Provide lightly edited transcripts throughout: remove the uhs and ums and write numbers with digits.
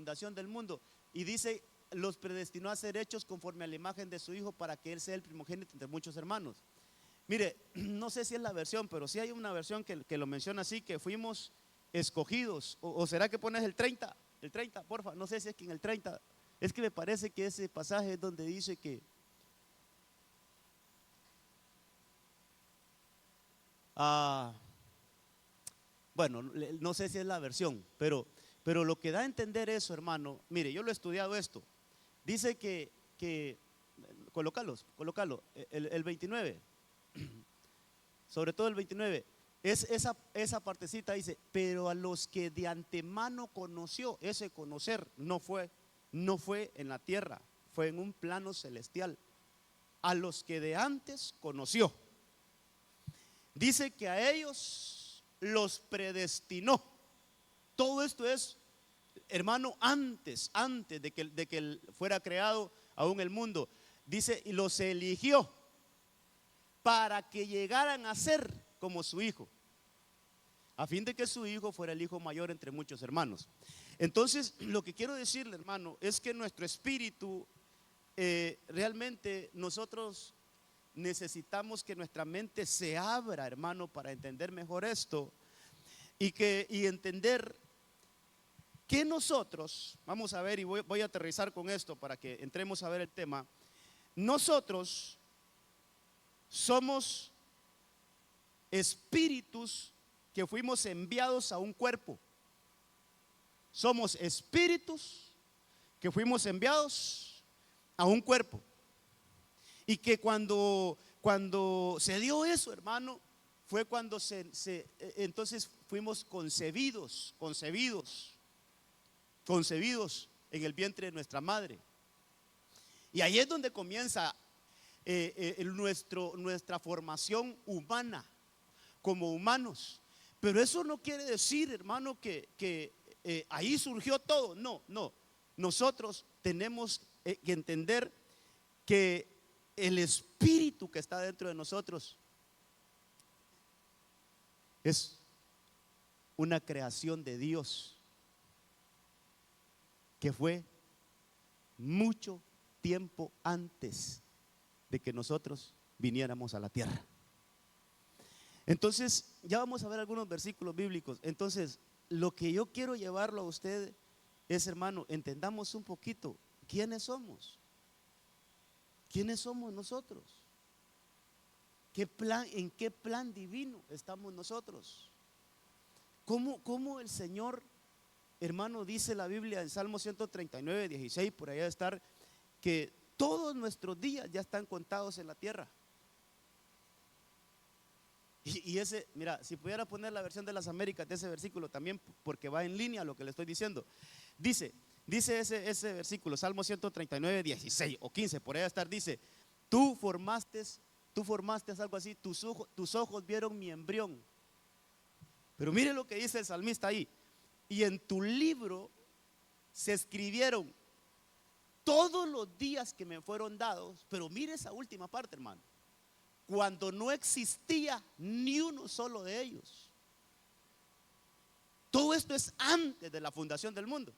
fundación del mundo. Y dice, los predestinó a ser hechos conforme a la imagen de su Hijo para que Él sea el primogénito entre muchos hermanos. Mire, no sé si es la versión, pero sí hay una versión que lo menciona así, que fuimos escogidos. O será que pones el 30, porfa, no sé si es que en el 30, es que me parece que ese pasaje es donde dice que bueno, no sé si es la versión, pero lo que da a entender eso, hermano, mire, yo lo he estudiado esto, dice que colócalo, el 29, sobre todo el 29, es esa partecita dice, pero a los que de antemano conoció, ese conocer no fue en la tierra, fue en un plano celestial. A los que de antes conoció, dice que a ellos los predestinó. Todo esto es, hermano, antes de que fuera creado aún el mundo. Dice, y los eligió para que llegaran a ser como su hijo, a fin de que su hijo fuera el hijo mayor entre muchos hermanos. Entonces, lo que quiero decirle, hermano, es que nuestro espíritu, realmente nosotros necesitamos que nuestra mente se abra, hermano, para entender mejor esto y entender que nosotros, vamos a ver, y voy a aterrizar con esto para que entremos a ver el tema. Nosotros somos espíritus que fuimos enviados a un cuerpo. Somos espíritus que fuimos enviados a un cuerpo. Y que cuando se dio eso, hermano, fue cuando entonces fuimos concebidos en el vientre de nuestra madre. Y ahí es donde comienza nuestra formación humana como humanos. Pero eso no quiere decir, hermano, que ahí surgió todo. No. Nosotros tenemos que entender que el espíritu que está dentro de nosotros es una creación de Dios que fue mucho tiempo antes de que nosotros viniéramos a la tierra. Entonces, ya vamos a ver algunos versículos bíblicos. Entonces, lo que yo quiero llevarlo a usted es, hermano, entendamos un poquito quiénes somos. ¿Quiénes somos nosotros? ¿En qué plan divino estamos nosotros? ¿Cómo el Señor, hermano, dice la Biblia en Salmo 139, 16, por allá de estar, que todos nuestros días ya están contados en la tierra? Y ese, mira, si pudiera poner la versión de las Américas de ese versículo también, porque va en línea a lo que le estoy diciendo. Dice ese versículo, Salmo 139, 16 o 15, por ahí estar, dice, tú formaste algo así, tus ojos vieron mi embrión. Pero mire lo que dice el salmista ahí, y en tu libro se escribieron todos los días que me fueron dados. Pero mire esa última parte, hermano, cuando no existía ni uno solo de ellos. Todo esto es antes de la fundación del mundo.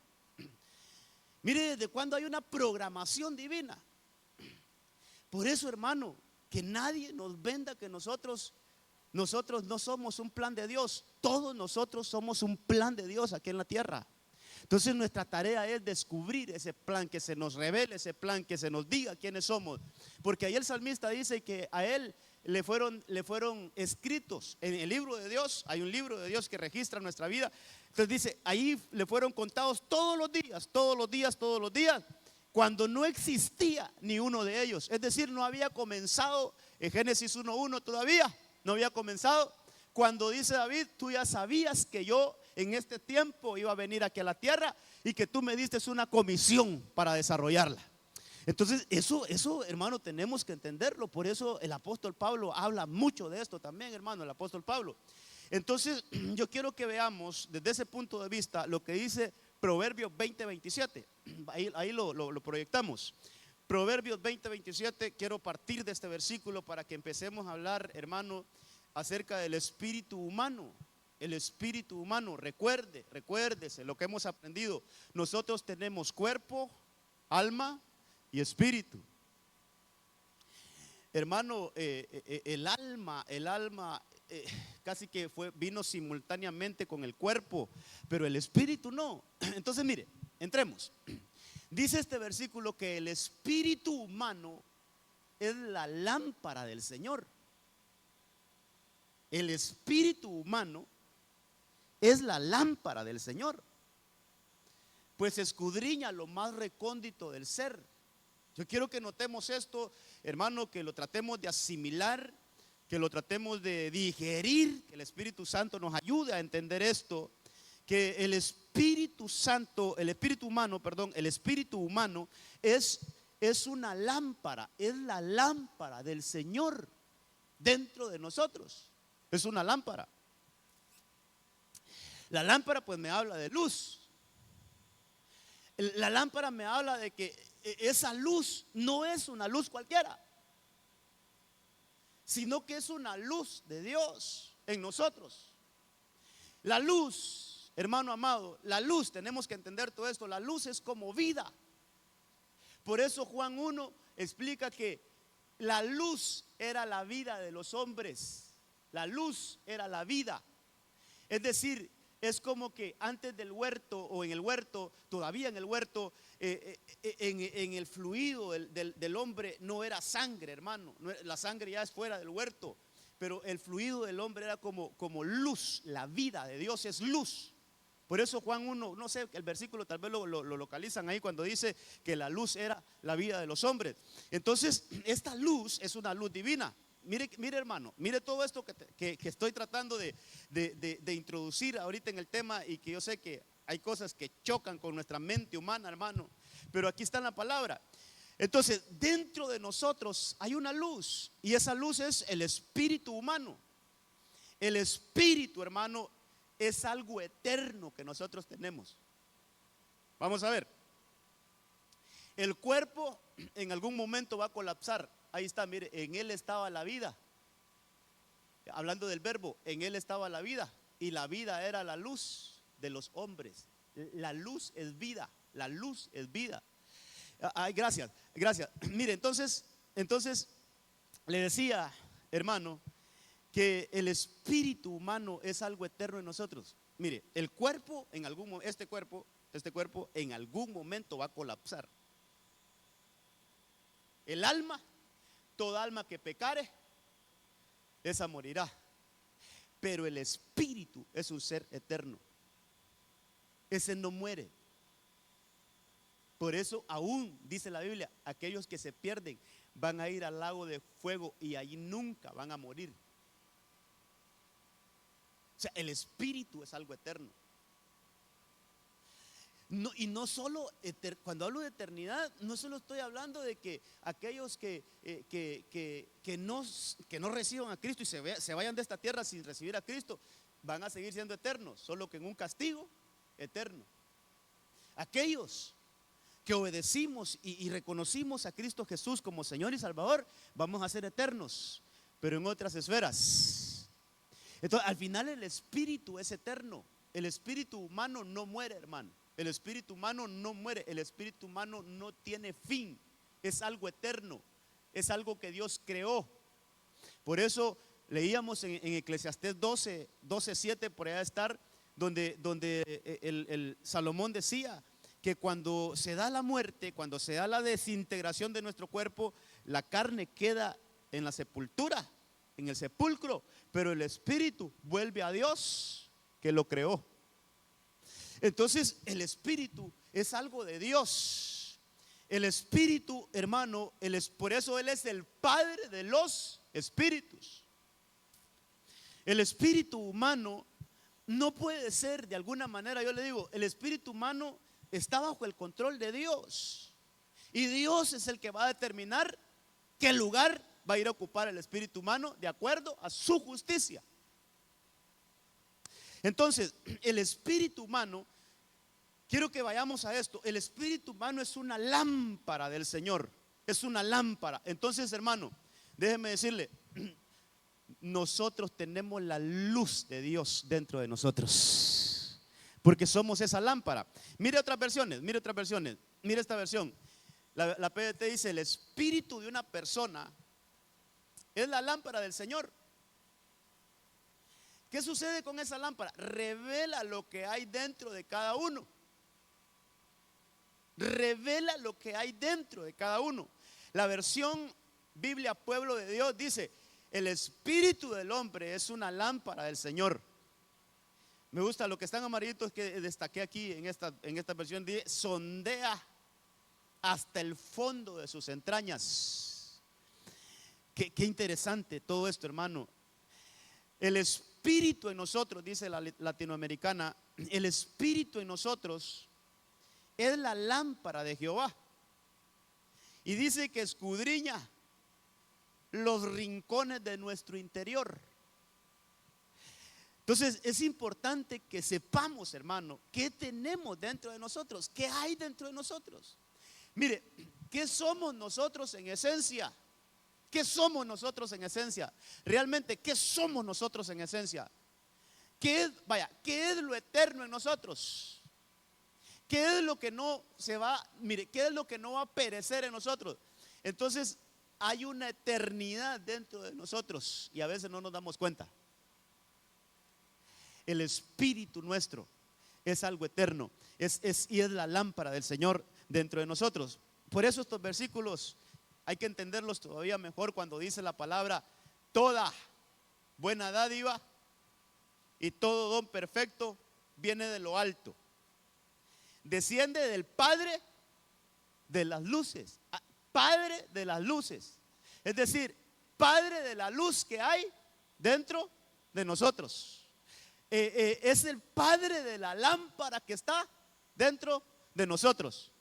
Mire desde cuándo hay una programación divina. Por eso, hermano, que nadie nos venda que nosotros no somos un plan de Dios. Todos nosotros somos un plan de Dios aquí en la tierra. Entonces nuestra tarea es descubrir ese plan, que se nos revele ese plan, que se nos diga quiénes somos. Porque ahí el salmista dice que a él le fueron escritos en el libro de Dios. Hay un libro de Dios que registra nuestra vida. Entonces dice, ahí le fueron contados todos los días, cuando no existía ni uno de ellos. Es decir, no había comenzado en Génesis 1:1 todavía, no había comenzado. Cuando dice David, tú ya sabías que yo en este tiempo iba a venir aquí a la tierra y que tú me diste una comisión para desarrollarla. Entonces eso, hermano, tenemos que entenderlo. Por eso el apóstol Pablo habla mucho de esto también, hermano, el apóstol Pablo. Entonces yo quiero que veamos desde ese punto de vista lo que dice Proverbios 20:27. Ahí lo proyectamos. Proverbios 20:27. Quiero partir de este versículo para que empecemos a hablar, hermano, acerca del espíritu humano. el espíritu humano, recuérdese lo que hemos aprendido. Nosotros tenemos cuerpo, alma y espíritu. Hermano, el alma casi que vino simultáneamente con el cuerpo, pero el espíritu no. Entonces mire, entremos. Dice este versículo que el espíritu humano es la lámpara del Señor. El espíritu humano es la lámpara del Señor, pues escudriña lo más recóndito del ser. Yo quiero que notemos esto, hermano, que lo tratemos de asimilar, que lo tratemos de digerir, que el Espíritu Santo nos ayude a entender esto, que el Espíritu Santo, el espíritu humano es una lámpara, es la lámpara del Señor dentro de nosotros. Es una lámpara. La lámpara pues me habla de luz. La lámpara me habla de que esa luz no es una luz cualquiera, sino que es una luz de Dios en nosotros. La luz, hermano amado, la luz, tenemos que entender todo esto, la luz es como vida. Por eso Juan 1 explica que la luz era la vida de los hombres. La luz era la vida. Es decir, es como que antes del huerto o en el huerto, todavía en el huerto, en el fluido del hombre no era sangre, hermano. La sangre ya es fuera del huerto, pero el fluido del hombre era como luz. La vida de Dios es luz. Por eso Juan 1, no sé, el versículo tal vez lo localizan ahí cuando dice que la luz era la vida de los hombres. Entonces, esta luz es una luz divina. Mire hermano, mire todo esto que estoy tratando de introducir ahorita en el tema, y que yo sé que hay cosas que chocan con nuestra mente humana, hermano, pero aquí está en la palabra. Entonces, dentro de nosotros hay una luz, y esa luz es el espíritu humano. El espíritu, hermano, es algo eterno que nosotros tenemos. Vamos a ver. El cuerpo en algún momento va a colapsar. Ahí está, mire, en él estaba la vida. Hablando del verbo, en él estaba la vida, y la vida era la luz de los hombres. La luz es vida, la luz es vida. Ay, gracias. Mire, entonces le decía, hermano, que el espíritu humano es algo eterno en nosotros. Mire, el cuerpo este cuerpo en algún momento va a colapsar. El alma, toda alma que pecare, esa morirá. Pero el espíritu es un ser eterno. Ese no muere. Por eso aún dice la Biblia, aquellos que se pierden van a ir al lago de fuego y allí nunca van a morir. O sea, el espíritu es algo eterno. No, y no solo, cuando hablo de eternidad, no solo estoy hablando de que aquellos que no reciban a Cristo y se vayan de esta tierra sin recibir a Cristo, van a seguir siendo eternos, solo que en un castigo eterno. Aquellos que obedecimos y reconocimos a Cristo Jesús como Señor y Salvador, vamos a ser eternos, pero en otras esferas. Entonces, al final el espíritu es eterno. El espíritu humano no muere, hermano. El espíritu humano no muere, el espíritu humano no tiene fin, es algo eterno, es algo que Dios creó. Por eso leíamos en Eclesiastés 12:7, por allá estar, donde el Salomón decía que cuando se da la muerte, cuando se da la desintegración de nuestro cuerpo, la carne queda en la sepultura, en el sepulcro, pero el espíritu vuelve a Dios que lo creó. Entonces el espíritu es algo de Dios. El espíritu, hermano, por eso Él es el Padre de los espíritus. El espíritu humano no puede ser, de alguna manera, yo le digo, el espíritu humano está bajo el control de Dios, y Dios es el que va a determinar qué lugar va a ir a ocupar el espíritu humano de acuerdo a su justicia. Entonces, el espíritu humano, quiero que vayamos a esto, el espíritu humano es una lámpara del Señor, es una lámpara. Entonces, hermano, déjeme decirle, nosotros tenemos la luz de Dios dentro de nosotros, porque somos esa lámpara. Mire otras versiones, mire otras versiones. Mire esta versión. La PDT dice: el espíritu de una persona es la lámpara del Señor. ¿Qué sucede con esa lámpara? Revela lo que hay dentro de cada uno. Revela lo que hay dentro de cada uno. La versión Biblia Pueblo de Dios dice: el espíritu del hombre es una lámpara del Señor. Me gusta lo que están amarillitos que destaqué aquí en esta versión. Dice: sondea hasta el fondo de sus entrañas. Qué interesante todo esto, hermano. El espíritu en nosotros, dice la latinoamericana, el espíritu en nosotros es la lámpara de Jehová. Y dice que escudriña los rincones de nuestro interior. Entonces es importante que sepamos, hermano, qué tenemos dentro de nosotros, qué hay dentro de nosotros. Mire, ¿qué somos nosotros en esencia? ¿Qué somos nosotros en esencia? Realmente, ¿qué somos nosotros en esencia? ¿Qué es lo eterno en nosotros? ¿Qué es lo que no se va? Mire, ¿qué es lo que no va a perecer en nosotros? Entonces, hay una eternidad dentro de nosotros y a veces no nos damos cuenta. El espíritu nuestro es algo eterno, y es la lámpara del Señor dentro de nosotros. Por eso estos versículos hay que entenderlos todavía mejor cuando dice la palabra: toda buena dádiva y todo don perfecto viene de lo alto, desciende del Padre de las luces. Padre de las luces, es decir, Padre de la luz que hay dentro de nosotros. Es el Padre de la lámpara que está dentro de nosotros.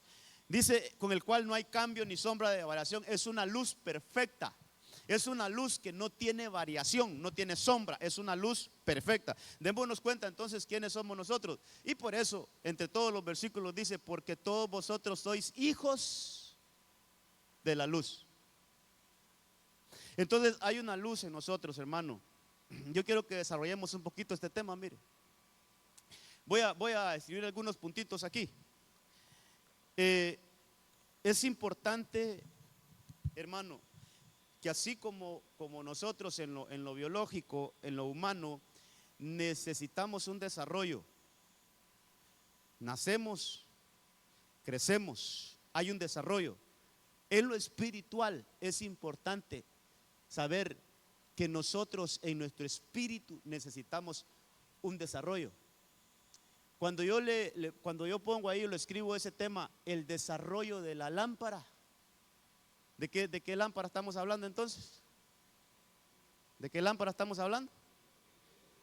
Dice: con el cual no hay cambio ni sombra de variación. Es una luz perfecta. Es una luz que no tiene variación, no tiene sombra. Es una luz perfecta. Démonos cuenta entonces quiénes somos nosotros. Y por eso, entre todos los versículos dice: porque todos vosotros sois hijos de la luz. Entonces hay una luz en nosotros, hermano. Yo quiero que desarrollemos un poquito este tema. Mire, voy a escribir algunos puntitos aquí. Es importante, hermano, que así como nosotros en lo biológico, en lo humano, necesitamos un desarrollo. Nacemos, crecemos, hay un desarrollo. En lo espiritual es importante saber que nosotros en nuestro espíritu necesitamos un desarrollo. Cuando yo pongo ahí, lo escribo ese tema: el desarrollo de la lámpara. ¿De qué lámpara estamos hablando entonces? ¿De qué lámpara estamos hablando?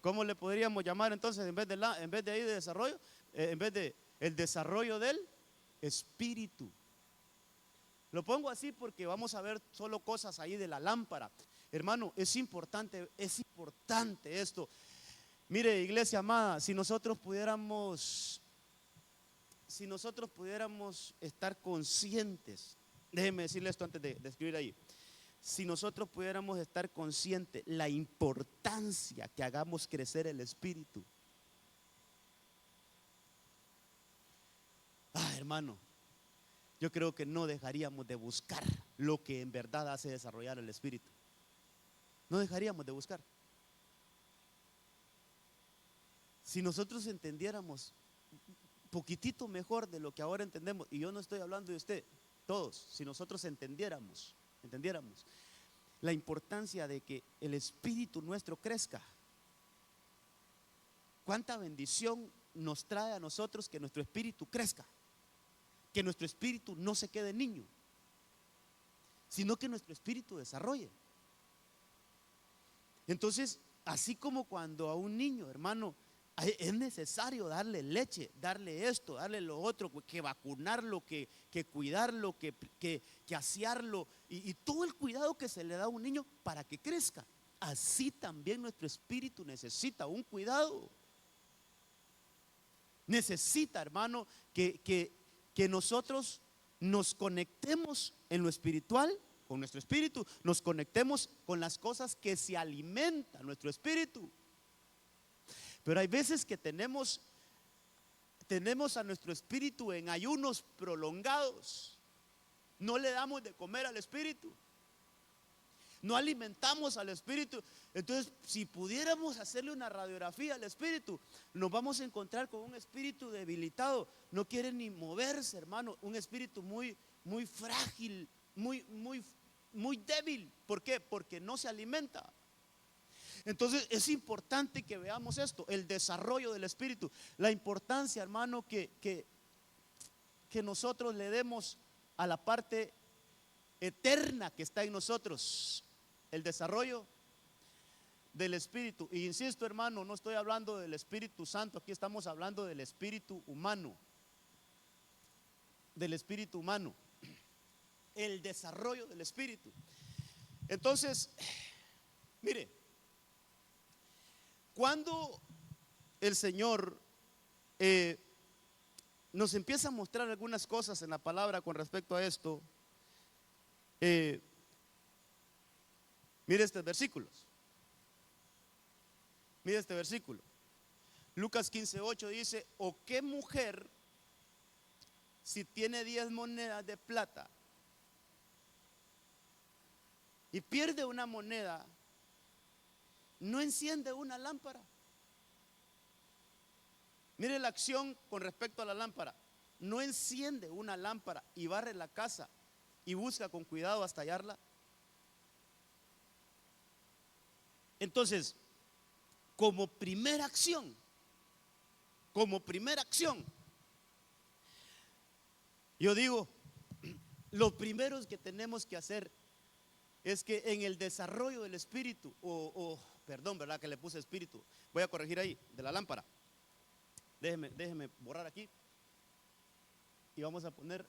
¿Cómo le podríamos llamar entonces en vez de ahí de desarrollo? En vez de el desarrollo del espíritu. Lo pongo así porque vamos a ver solo cosas ahí de la lámpara. Hermano, es importante esto. Mire, iglesia amada, si nosotros pudiéramos estar conscientes, déjeme decirle esto antes de escribir ahí. Si nosotros pudiéramos estar conscientes la importancia que hagamos crecer el espíritu. Hermano, yo creo que no dejaríamos de buscar lo que en verdad hace desarrollar el espíritu. No dejaríamos de buscar. Si nosotros entendiéramos poquitito mejor de lo que ahora entendemos, y yo no estoy hablando de usted, todos, si nosotros entendiéramos la importancia de que el espíritu nuestro crezca, cuánta bendición nos trae a nosotros que nuestro espíritu crezca, que nuestro espíritu no se quede niño, sino que nuestro espíritu desarrolle. Entonces, así como cuando a un niño, hermano, es necesario darle leche, darle esto, darle lo otro, que vacunarlo, que cuidarlo, que asearlo, y todo el cuidado que se le da a un niño para que crezca. Así también nuestro espíritu necesita un cuidado. Necesita, hermano, que nosotros nos conectemos en lo espiritual con nuestro espíritu, nos conectemos con las cosas que se alimentan nuestro espíritu. Pero hay veces que tenemos a nuestro espíritu en ayunos prolongados. No le damos de comer al espíritu. No alimentamos al espíritu. Entonces, si pudiéramos hacerle una radiografía al espíritu, nos vamos a encontrar con un espíritu debilitado. No quiere ni moverse, hermano. Un espíritu muy, muy frágil, muy débil. ¿Por qué? Porque no se alimenta. Entonces es importante que veamos esto, el desarrollo del espíritu, la importancia, hermano, que nosotros le demos a la parte eterna que está en nosotros, el desarrollo del espíritu. Y insisto, hermano, no estoy hablando del Espíritu Santo, aquí estamos hablando del espíritu humano, el desarrollo del espíritu. Entonces, mire, cuando el Señor nos empieza a mostrar algunas cosas en la palabra con respecto a esto, mire estos versículos. Mire este versículo. Lucas 15:8 dice: ¿o qué mujer, si tiene 10 monedas de plata y pierde una moneda, no enciende una lámpara? Mire la acción con respecto a la lámpara. No enciende una lámpara y barre la casa y busca con cuidado hasta hallarla. Entonces, como primera acción, yo digo, lo primero que tenemos que hacer es que en el desarrollo del espíritu, perdón, ¿verdad? Que le puse espíritu. Voy a corregir ahí, de la lámpara. Déjeme borrar aquí. Y vamos a poner,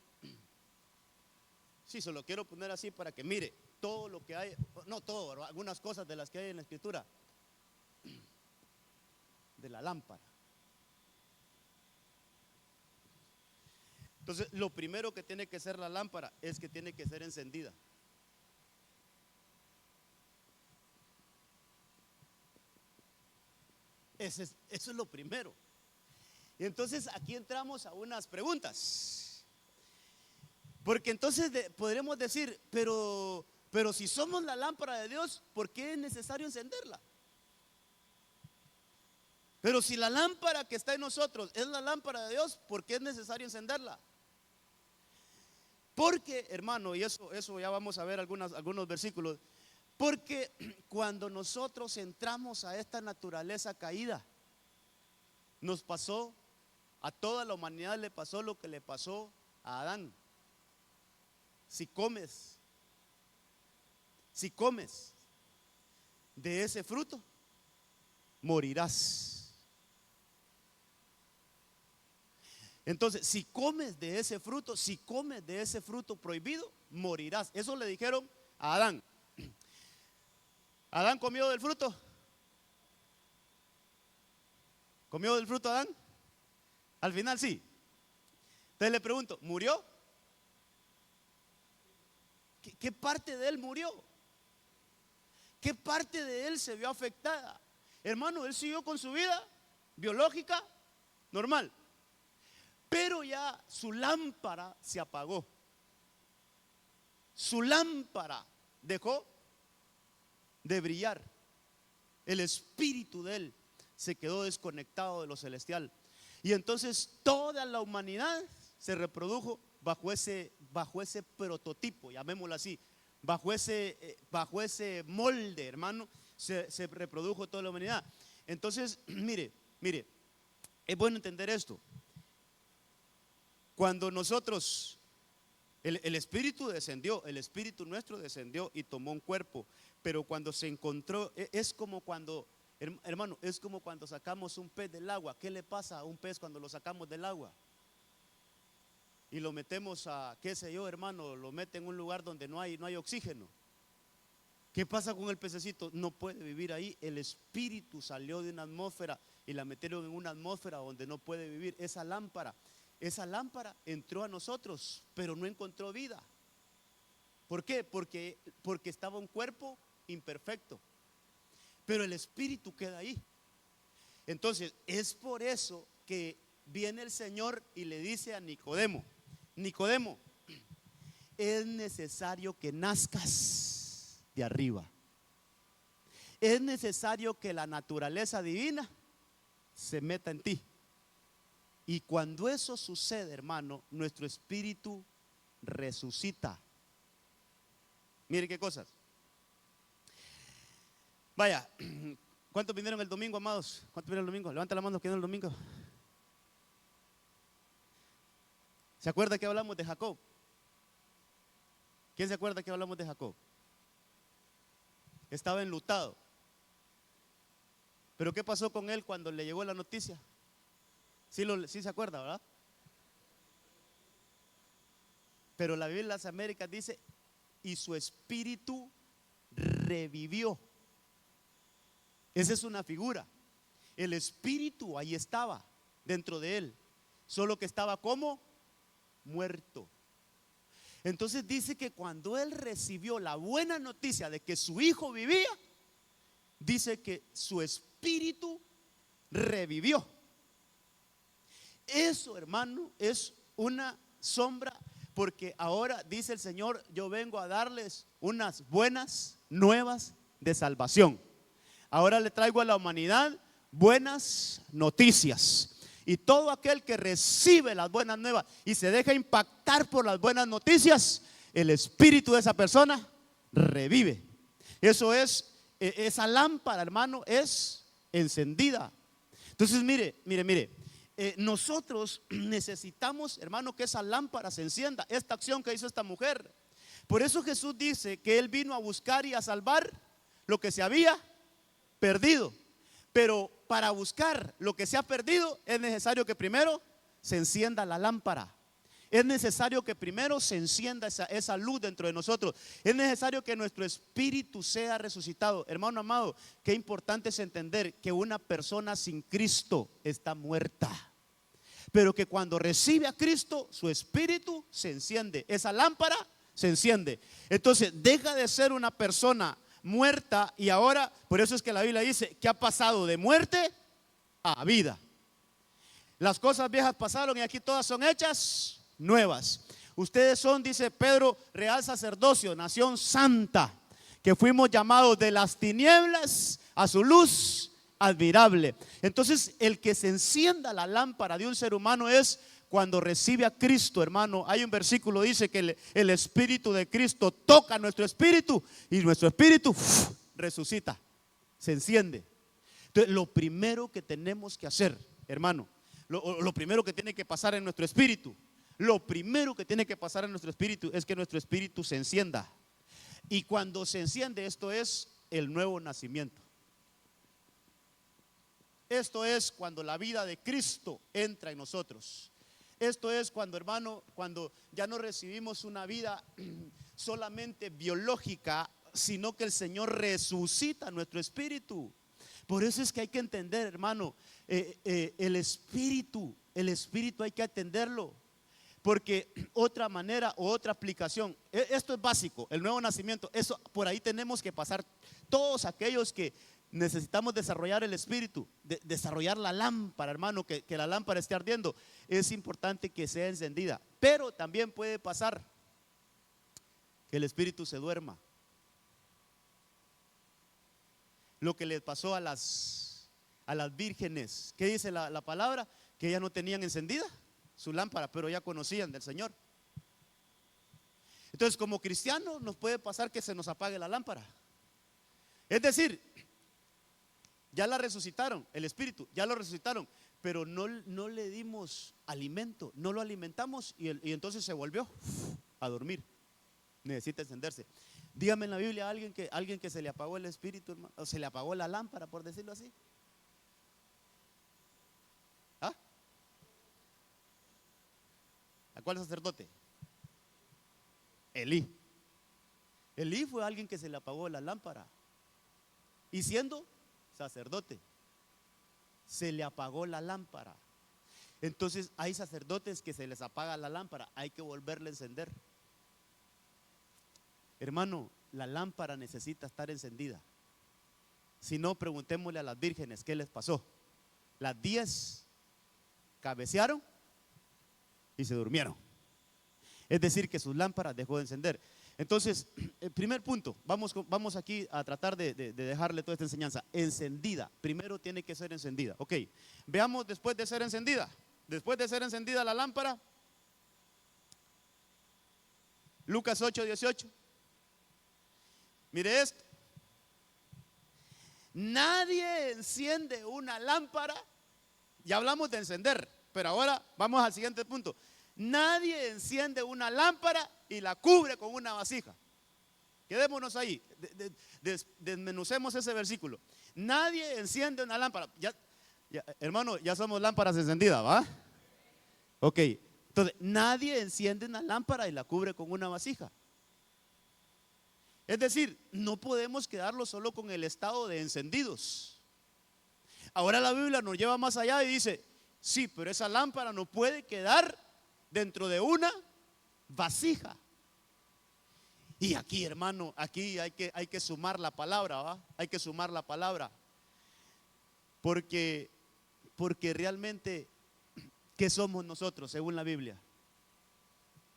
sí, solo quiero poner así para que mire todo lo que hay, no todo, ¿verdad? Algunas cosas de las que hay en la escritura, de la lámpara. Entonces, lo primero que tiene que ser la lámpara es que tiene que ser encendida. Eso es lo primero. Y entonces aquí entramos a unas preguntas. Porque entonces podremos decir, pero si somos la lámpara de Dios, ¿por qué es necesario encenderla? Pero si la lámpara que está en nosotros es la lámpara de Dios, ¿por qué es necesario encenderla? Porque, hermano, y eso ya vamos a ver algunos versículos. Porque cuando nosotros entramos a esta naturaleza caída, nos pasó, a toda la humanidad le pasó lo que le pasó a Adán. Si comes de ese fruto, morirás. Entonces, si comes de ese fruto prohibido, morirás. Eso le dijeron a Adán. ¿Adán comió del fruto? ¿Comió del fruto Adán? Al final sí. Entonces le pregunto, ¿murió? ¿Qué parte de él murió? ¿Qué parte de él se vio afectada? Hermano, él siguió con su vida biológica normal, pero ya su lámpara se apagó. Su lámpara dejó de brillar. El espíritu de él se quedó desconectado de lo celestial. Y entonces toda la humanidad se reprodujo bajo ese prototipo, llamémoslo así, bajo ese molde, hermano, se reprodujo toda la humanidad. Entonces, mire, es bueno entender esto. Cuando nosotros, el espíritu descendió, el espíritu nuestro descendió y tomó un cuerpo, pero cuando se encontró, es como cuando, hermano, es como cuando sacamos un pez del agua. ¿Qué le pasa a un pez cuando lo sacamos del agua? Y lo metemos a, qué sé yo, hermano, lo mete en un lugar donde no hay oxígeno. ¿Qué pasa con el pececito? No puede vivir ahí. El espíritu salió de una atmósfera y la metieron en una atmósfera donde no puede vivir. Esa lámpara entró a nosotros, pero no encontró vida. ¿Por qué? Porque estaba un cuerpo imperfecto, pero el espíritu queda ahí. Entonces es por eso que viene el Señor y le dice a Nicodemo: Nicodemo, es necesario que nazcas de arriba. Es necesario que la naturaleza divina se meta en ti. Y cuando eso sucede, hermano, nuestro espíritu resucita. Mire qué cosas. Vaya, ¿cuántos vinieron el domingo, amados? ¿Cuántos vinieron el domingo? Levanta la mano que vinieron el domingo. ¿Se acuerda que hablamos de Jacob? ¿Quién se acuerda que hablamos de Jacob? Estaba enlutado. Pero ¿qué pasó con él cuando le llegó la noticia? Sí se acuerda, ¿verdad? Pero la Biblia de las Américas dice: y su espíritu revivió. Esa es una figura. El espíritu ahí estaba, dentro de él, solo que estaba como muerto. Entonces dice que cuando él recibió la buena noticia de que su hijo vivía, dice que su espíritu revivió. Eso, hermano, es una sombra, porque ahora dice el Señor: yo vengo a darles unas buenas nuevas de salvación. Ahora le traigo a la humanidad buenas noticias. Y todo aquel que recibe las buenas nuevas y se deja impactar por las buenas noticias, el espíritu de esa persona revive. Eso es, esa lámpara, hermano, es encendida. Entonces mire, nosotros necesitamos, hermano, que esa lámpara se encienda. Esta acción que hizo esta mujer. Por eso Jesús dice que Él vino a buscar y a salvar lo que se había perdido. Pero para buscar lo que se ha perdido es necesario que primero se encienda la lámpara. Es necesario que primero se encienda esa luz dentro de nosotros. Es necesario que nuestro espíritu sea resucitado. Hermano amado, qué importante es entender que una persona sin Cristo está muerta, pero que cuando recibe a Cristo, su espíritu se enciende. Esa lámpara se enciende. Entonces deja de ser una persona muerta, y ahora, por eso es que la Biblia dice que ha pasado de muerte a vida. Las cosas viejas pasaron y aquí todas son hechas nuevas. Ustedes son, dice Pedro, real sacerdocio, nación santa, que fuimos llamados de las tinieblas a su luz admirable. Entonces, el que se encienda la lámpara de un ser humano es cuando recibe a Cristo, hermano. Hay un versículo, dice que el Espíritu de Cristo toca nuestro espíritu y nuestro espíritu resucita, se enciende. Entonces, lo primero que tenemos que hacer, hermano, lo primero que tiene que pasar en nuestro espíritu, lo primero que tiene que pasar en nuestro espíritu es que nuestro espíritu se encienda. Y cuando se enciende, esto es el nuevo nacimiento. Esto es cuando la vida de Cristo entra en nosotros. Esto es cuando, hermano, cuando ya no recibimos una vida solamente biológica, sino que el Señor resucita nuestro espíritu. Por eso es que hay que entender, hermano, el espíritu hay que atenderlo. Porque otra manera o otra aplicación, esto es básico, el nuevo nacimiento, eso por ahí tenemos que pasar todos aquellos que necesitamos desarrollar el espíritu, desarrollar la lámpara, hermano, que la lámpara esté ardiendo. Es importante que sea encendida, pero también puede pasar que el espíritu se duerma. Lo que le pasó a las vírgenes, ¿qué dice la palabra? Que ellas no tenían encendida su lámpara, pero ya conocían del Señor. Entonces, como cristianos nos puede pasar que se nos apague la lámpara. Es decir, ya la resucitaron, el espíritu, ya lo resucitaron, pero no le dimos alimento, no lo alimentamos y entonces se volvió a dormir. Necesita encenderse. Dígame en la Biblia alguien que se le apagó el espíritu, hermano, o se le apagó la lámpara, por decirlo así. ¿Ah? ¿A cuál sacerdote? Elí. Elí fue alguien que se le apagó la lámpara. Y siendo sacerdote, se le apagó la lámpara. Entonces hay sacerdotes que se les apaga la lámpara, hay que volverle a encender. Hermano, la lámpara necesita estar encendida. Si no, preguntémosle a las vírgenes qué les pasó. Las 10 cabecearon y se durmieron. Es decir, que sus lámparas dejó de encender. Entonces, el primer punto, vamos aquí a tratar de dejarle toda esta enseñanza. Encendida, primero tiene que ser encendida. Ok, veamos después de ser encendida. Después de ser encendida la lámpara, Lucas 8:18. Mire esto. Nadie enciende una lámpara. Ya hablamos de encender, pero ahora vamos al siguiente punto. Nadie enciende una lámpara y la cubre con una vasija. Quedémonos ahí, desmenucemos ese versículo. Nadie enciende una lámpara. Hermano, ya somos lámparas encendidas, ¿va? Ok, entonces nadie enciende una lámpara y la cubre con una vasija. Es decir, no podemos quedarlo solo con el estado de encendidos. Ahora la Biblia nos lleva más allá y dice, sí, pero esa lámpara no puede quedar dentro de una vasija. Y aquí, hermano, aquí hay que sumar la palabra, ¿va? Hay que sumar la palabra. Porque realmente, ¿qué somos nosotros según la Biblia?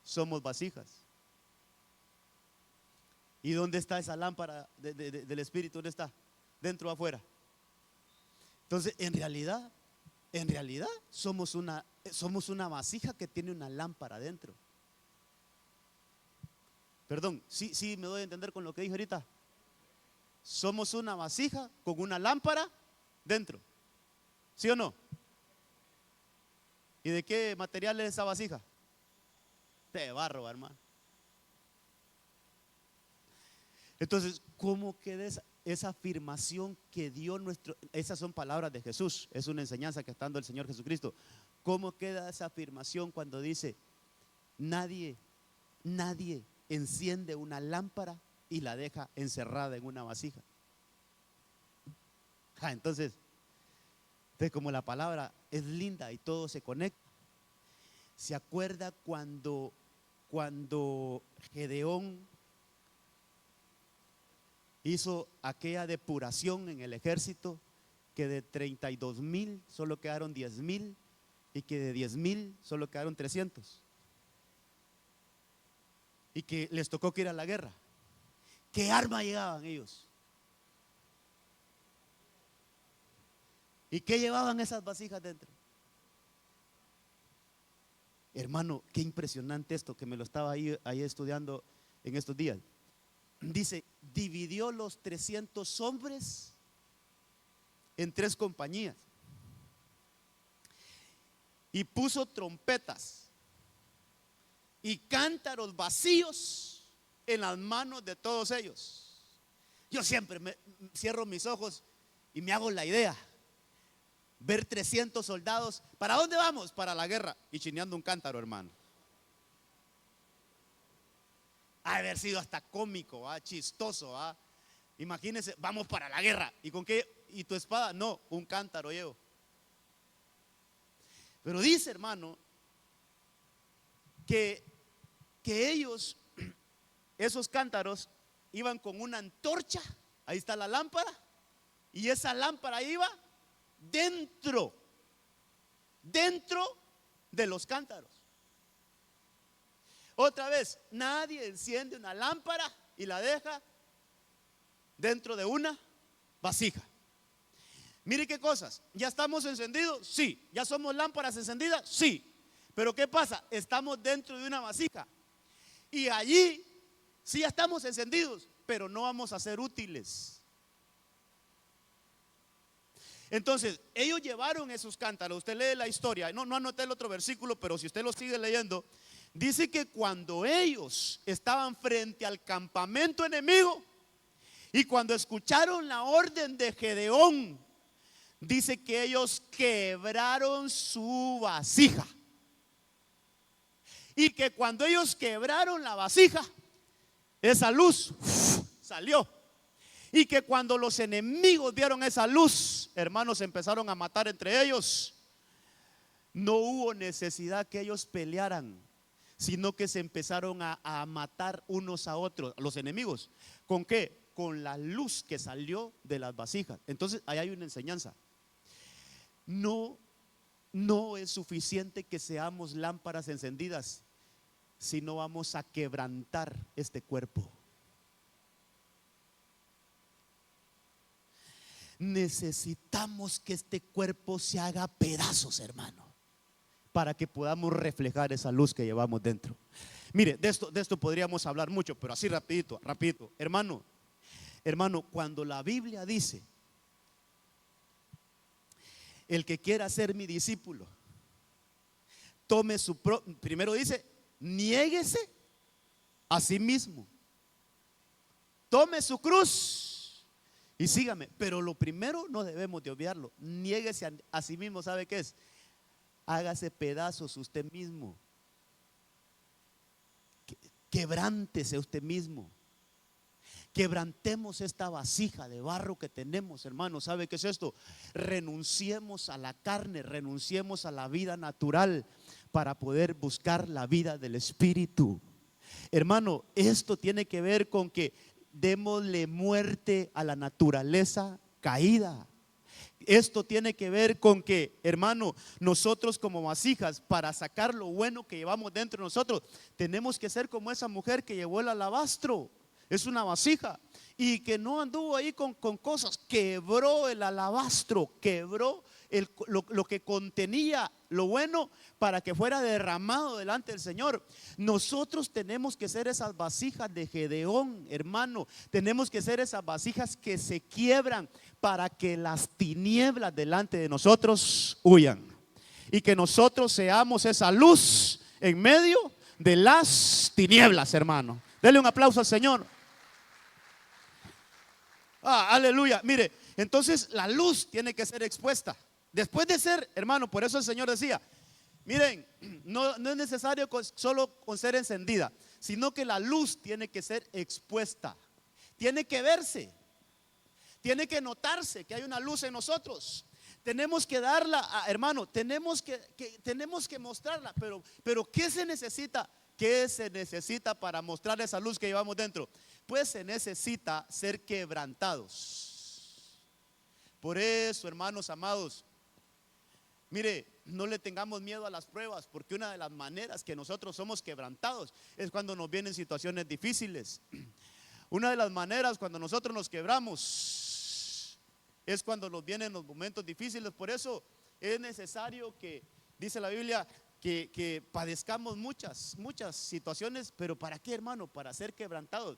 Somos vasijas. ¿Y dónde está esa lámpara del Espíritu? ¿Dónde está? ¿Dentro o afuera? Entonces, en realidad somos una vasija que tiene una lámpara dentro. Perdón, sí me doy a entender con lo que dije ahorita. Somos una vasija con una lámpara dentro. ¿Sí o no? ¿Y de qué material es esa vasija? De barro, hermano. Entonces, ¿cómo queda esa afirmación que dio esas son palabras de Jesús, es una enseñanza que está dando el Señor Jesucristo? ¿Cómo queda esa afirmación cuando dice, nadie enciende una lámpara y la deja encerrada en una vasija? Entonces, como la palabra es linda y todo se conecta. ¿Se acuerda cuando Gedeón hizo aquella depuración en el ejército, que de 32,000 solo quedaron 10,000 y que de 10,000 solo quedaron 300? Y que les tocó que ir a la guerra. ¿Qué arma llevaban ellos? ¿Y qué llevaban esas vasijas dentro? Hermano, qué impresionante esto, que me lo estaba ahí estudiando en estos días. Dice, dividió los 300 hombres en 3 compañías y puso trompetas y cántaros vacíos en las manos de todos ellos. Yo siempre cierro mis ojos y me hago la idea, ver 300 soldados. ¿Para dónde vamos? Para la guerra. Y chineando un cántaro, hermano. Ha de haber sido hasta cómico, chistoso. Imagínense, vamos para la guerra. ¿Y con qué? ¿Y tu espada? No, un cántaro llevo. Pero dice, hermano, que ellos, esos cántaros, iban con una antorcha. Ahí está la lámpara. Y esa lámpara iba dentro de los cántaros. Otra vez, nadie enciende una lámpara y la deja dentro de una vasija. Mire qué cosas, ¿ya estamos encendidos? Sí. ¿Ya somos lámparas encendidas? Sí. Pero ¿qué pasa? Estamos dentro de una vasija y allí sí ya estamos encendidos, pero no vamos a ser útiles. Entonces, ellos llevaron esos cántaros. Usted lee la historia, no anoté el otro versículo, pero si usted lo sigue leyendo, dice que cuando ellos estaban frente al campamento enemigo y cuando escucharon la orden de Gedeón, dice que ellos quebraron su vasija. Y que cuando ellos quebraron la vasija, esa luz salió. Y que cuando los enemigos vieron esa luz, hermanos, empezaron a matar entre ellos. No hubo necesidad que ellos pelearan. sino que se empezaron a matar unos a otros, los enemigos. ¿Con qué? Con la luz que salió de las vasijas. Entonces ahí hay una enseñanza. No es suficiente que seamos lámparas encendidas, sino vamos a quebrantar este cuerpo. Necesitamos que este cuerpo se haga pedazos, hermano, para que podamos reflejar esa luz que llevamos dentro. Mire, de esto podríamos hablar mucho, pero así rapidito. Hermano, cuando la Biblia dice: el que quiera ser mi discípulo, tome primero dice, niéguese a sí mismo, tome su cruz y sígame. Pero lo primero no debemos de obviarlo. Niéguese a sí mismo. ¿Sabe qué es? Hágase pedazos usted mismo. Quebrántese usted mismo. Quebrantemos esta vasija de barro que tenemos, hermano. ¿Sabe qué es esto? Renunciemos a la carne, renunciemos a la vida natural para poder buscar la vida del Espíritu. Hermano, esto tiene que ver con que démosle muerte a la naturaleza caída. Esto tiene que ver con que, hermano, nosotros como vasijas, para sacar lo bueno que llevamos dentro de nosotros, tenemos que ser como esa mujer que llevó el alabastro. Es una vasija y que no anduvo ahí con cosas. Quebró el alabastro, quebró lo que contenía lo bueno para que fuera derramado delante del Señor. Nosotros tenemos que ser esas vasijas de Gedeón, hermano. Tenemos que ser esas vasijas que se quiebran para que las tinieblas delante de nosotros huyan y que nosotros seamos esa luz en medio de las tinieblas, hermano. Dele un aplauso al Señor. Aleluya. Mire, entonces la luz tiene que ser expuesta. Después de ser, hermano, por eso el Señor decía: miren, no es necesario solo con ser encendida, sino que la luz tiene que ser expuesta. Tiene que verse, tiene que notarse que hay una luz en nosotros. Tenemos que darla, hermano, tenemos que mostrarla. Pero ¿qué se necesita? ¿Qué se necesita para mostrar esa luz que llevamos dentro? Pues se necesita ser quebrantados. Por eso, hermanos amados, mire, no le tengamos miedo a las pruebas, porque una de las maneras que nosotros somos quebrantados es cuando nos vienen situaciones difíciles. Una de las maneras cuando nosotros nos quebramos es cuando nos vienen los momentos difíciles. Por eso es necesario que, dice la Biblia, que padezcamos muchas situaciones. ¿Pero para qué, hermano? Para ser quebrantados,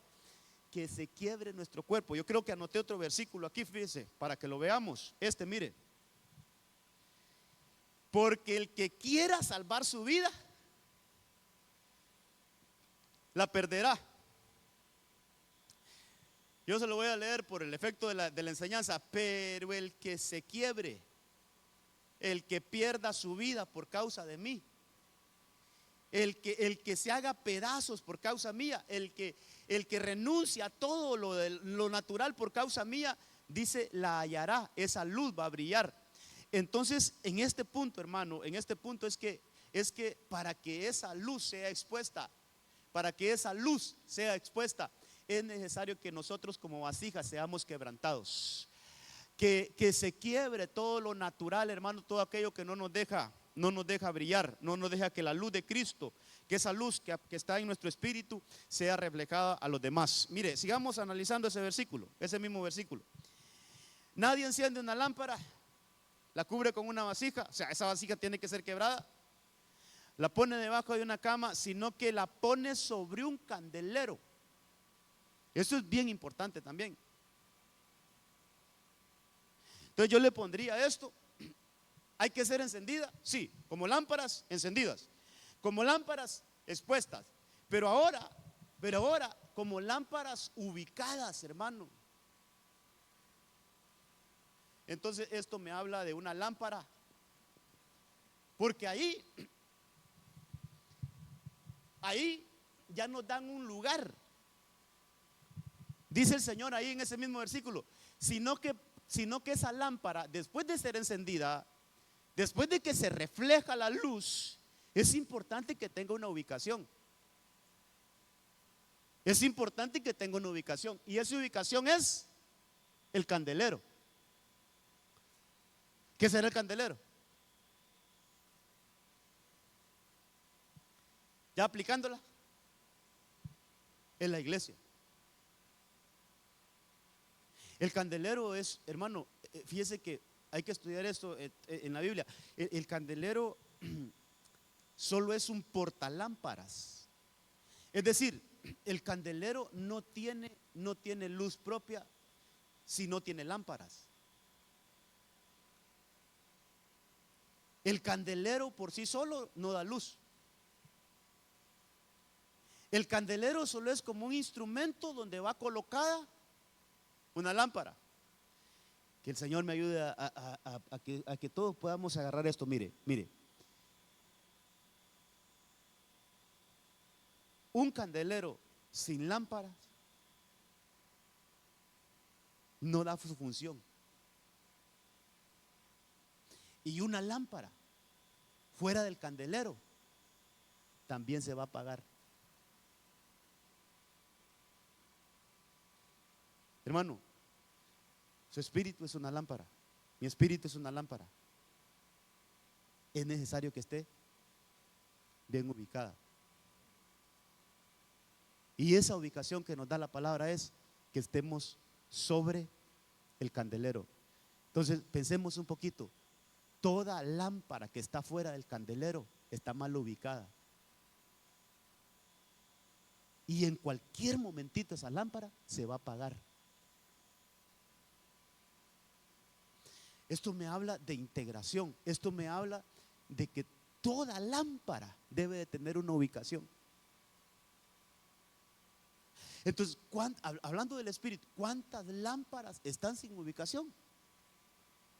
que se quiebre nuestro cuerpo. Yo creo que anoté otro versículo aquí, fíjese, para que lo veamos. Mire: porque el que quiera salvar su vida la perderá. Yo se lo voy a leer por el efecto de la enseñanza. Pero el que se quiebre, el que pierda su vida por causa de mí, el que se haga pedazos por causa mía, el que renuncia a todo lo natural por causa mía, dice, la hallará. Esa luz va a brillar. Entonces, en este punto, hermano, es que para que esa luz sea expuesta, es necesario que nosotros como vasijas seamos quebrantados. Que se quiebre todo lo natural, hermano, todo aquello que no nos deja brillar, no nos deja que la luz de Cristo, que esa luz que está en nuestro espíritu, sea reflejada a los demás. Mire, sigamos analizando ese mismo versículo. Nadie enciende una lámpara, la cubre con una vasija, o sea, esa vasija tiene que ser quebrada, la pone debajo de una cama, sino que la pone sobre un candelero. Eso es bien importante también. Entonces yo le pondría esto: hay que ser encendida, sí, como lámparas encendidas, como lámparas expuestas, pero ahora como lámparas ubicadas, hermano. Entonces esto me habla de una lámpara, porque ahí ya nos dan un lugar. Dice el Señor ahí en ese mismo versículo, sino que esa lámpara, después de ser encendida, después de que se refleja la luz, Es importante que tenga una ubicación. Es importante que tenga una ubicación. Y esa ubicación es el candelero. ¿Qué será el candelero? Ya aplicándola, en la iglesia. El candelero es, hermano, fíjese que hay que estudiar esto en la Biblia. El candelero solo es un portalámparas. Es decir, el candelero no tiene luz propia si no tiene lámparas. El candelero por sí solo no da luz. El candelero solo es como un instrumento donde va colocada una lámpara. Que el Señor me ayude a que todos podamos agarrar esto. Mire. Un candelero sin lámparas no da su función. Y una lámpara fuera del candelero también se va a apagar. Hermano, su espíritu es una lámpara. Mi espíritu es una lámpara. Es necesario que esté bien ubicada. Y esa ubicación que nos da la palabra es que estemos sobre el candelero. Entonces pensemos un poquito. Toda lámpara que está fuera del candelero está mal ubicada. Y en cualquier momentito esa lámpara se va a apagar. Esto me habla de integración. Esto me habla de que toda lámpara debe de tener una ubicación. Entonces, hablando del espíritu, ¿cuántas lámparas están sin ubicación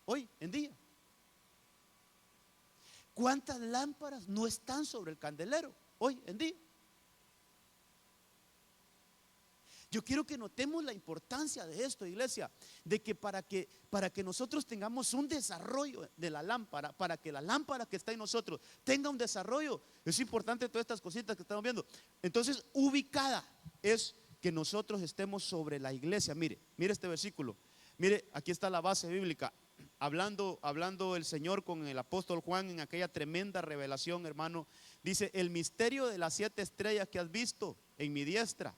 hoy en día? ¿Cuántas lámparas no están sobre el candelero hoy en día? Yo quiero que notemos la importancia de esto, iglesia, de que para que nosotros tengamos un desarrollo de la lámpara, para que la lámpara que está en nosotros tenga un desarrollo, es importante todas estas cositas que estamos viendo. Entonces, ubicada es que nosotros estemos sobre la iglesia. Mire este versículo. Mire, aquí está la base bíblica. Hablando el Señor con el apóstol Juan en aquella tremenda revelación, hermano, dice: el misterio de las 7 estrellas que has visto en mi diestra.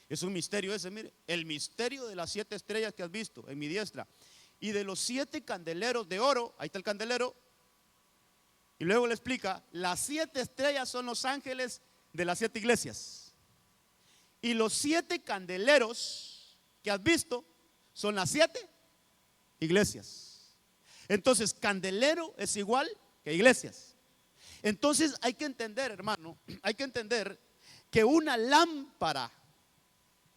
Es un misterio ese, mire, el misterio de las 7 estrellas que has visto en mi diestra. Y de los 7 candeleros de oro, ahí está el candelero. Y luego le explica: las 7 estrellas son los ángeles de las 7 iglesias. Y los 7 candeleros que has visto son las 7 iglesias. Entonces, candelero es igual que iglesias. Entonces hay que entender, hermano, hay que entender que una lámpara,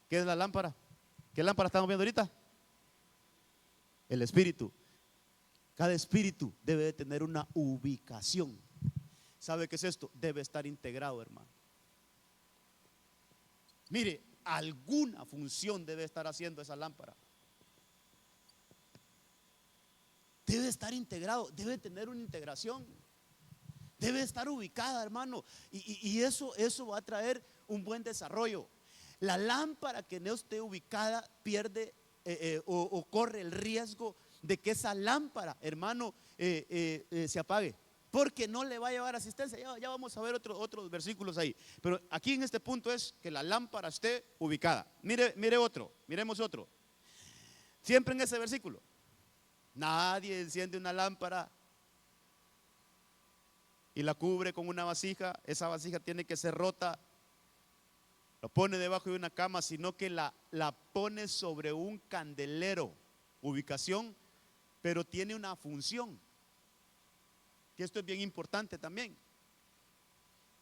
¿qué es la lámpara? ¿Qué lámpara estamos viendo ahorita? El espíritu. Cada espíritu debe de tener una ubicación. ¿Sabe qué es esto? Debe estar integrado, hermano. Mire, alguna función debe estar haciendo esa lámpara. Debe estar integrado, debe tener una integración. Debe estar ubicada, hermano. Y eso va a traer un buen desarrollo. La lámpara que no esté ubicada pierde o corre el riesgo de que esa lámpara, hermano, se apague, porque no le va a llevar asistencia. Ya vamos a ver otros versículos ahí. Pero aquí en este punto es que la lámpara esté ubicada. Miremos otro. Siempre en ese versículo. Nadie enciende una lámpara y la cubre con una vasija. Esa vasija tiene que ser rota. Lo pone debajo de una cama, sino que la pone sobre un candelero. Ubicación, pero tiene una función. Que esto es bien importante también.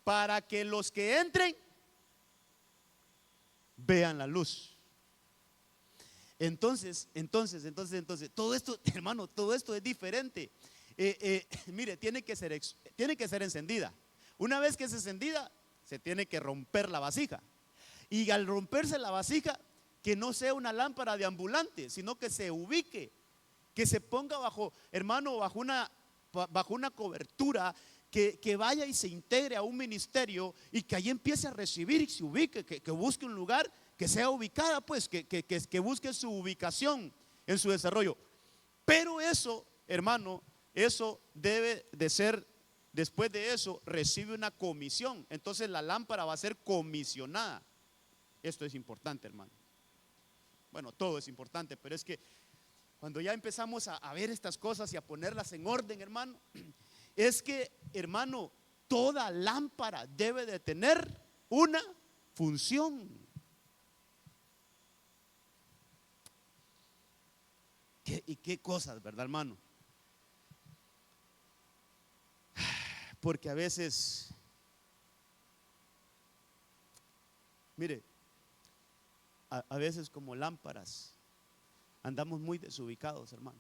Para que los que entren vean la luz. Entonces, todo esto, hermano, todo esto es diferente. Mire, tiene que ser encendida. Una vez que es encendida, se tiene que romper la vasija. Y al romperse la vasija, que no sea una lámpara de ambulante, sino que se ubique, que se ponga bajo una cobertura que vaya y se integre a un ministerio y que ahí empiece a recibir y se ubique, que busque un lugar que sea ubicada, pues, que busque su ubicación en su desarrollo. Pero eso, hermano, eso debe de ser, después de eso, recibe una comisión. Entonces la lámpara va a ser comisionada. Esto es importante, hermano. Bueno, todo es importante, pero es que cuando ya empezamos a ver estas cosas y a ponerlas en orden, hermano, es que, hermano, toda lámpara debe de tener una función. ¿Y qué cosas, verdad, hermano? Porque a veces, mire, a veces como lámparas andamos muy desubicados, hermano.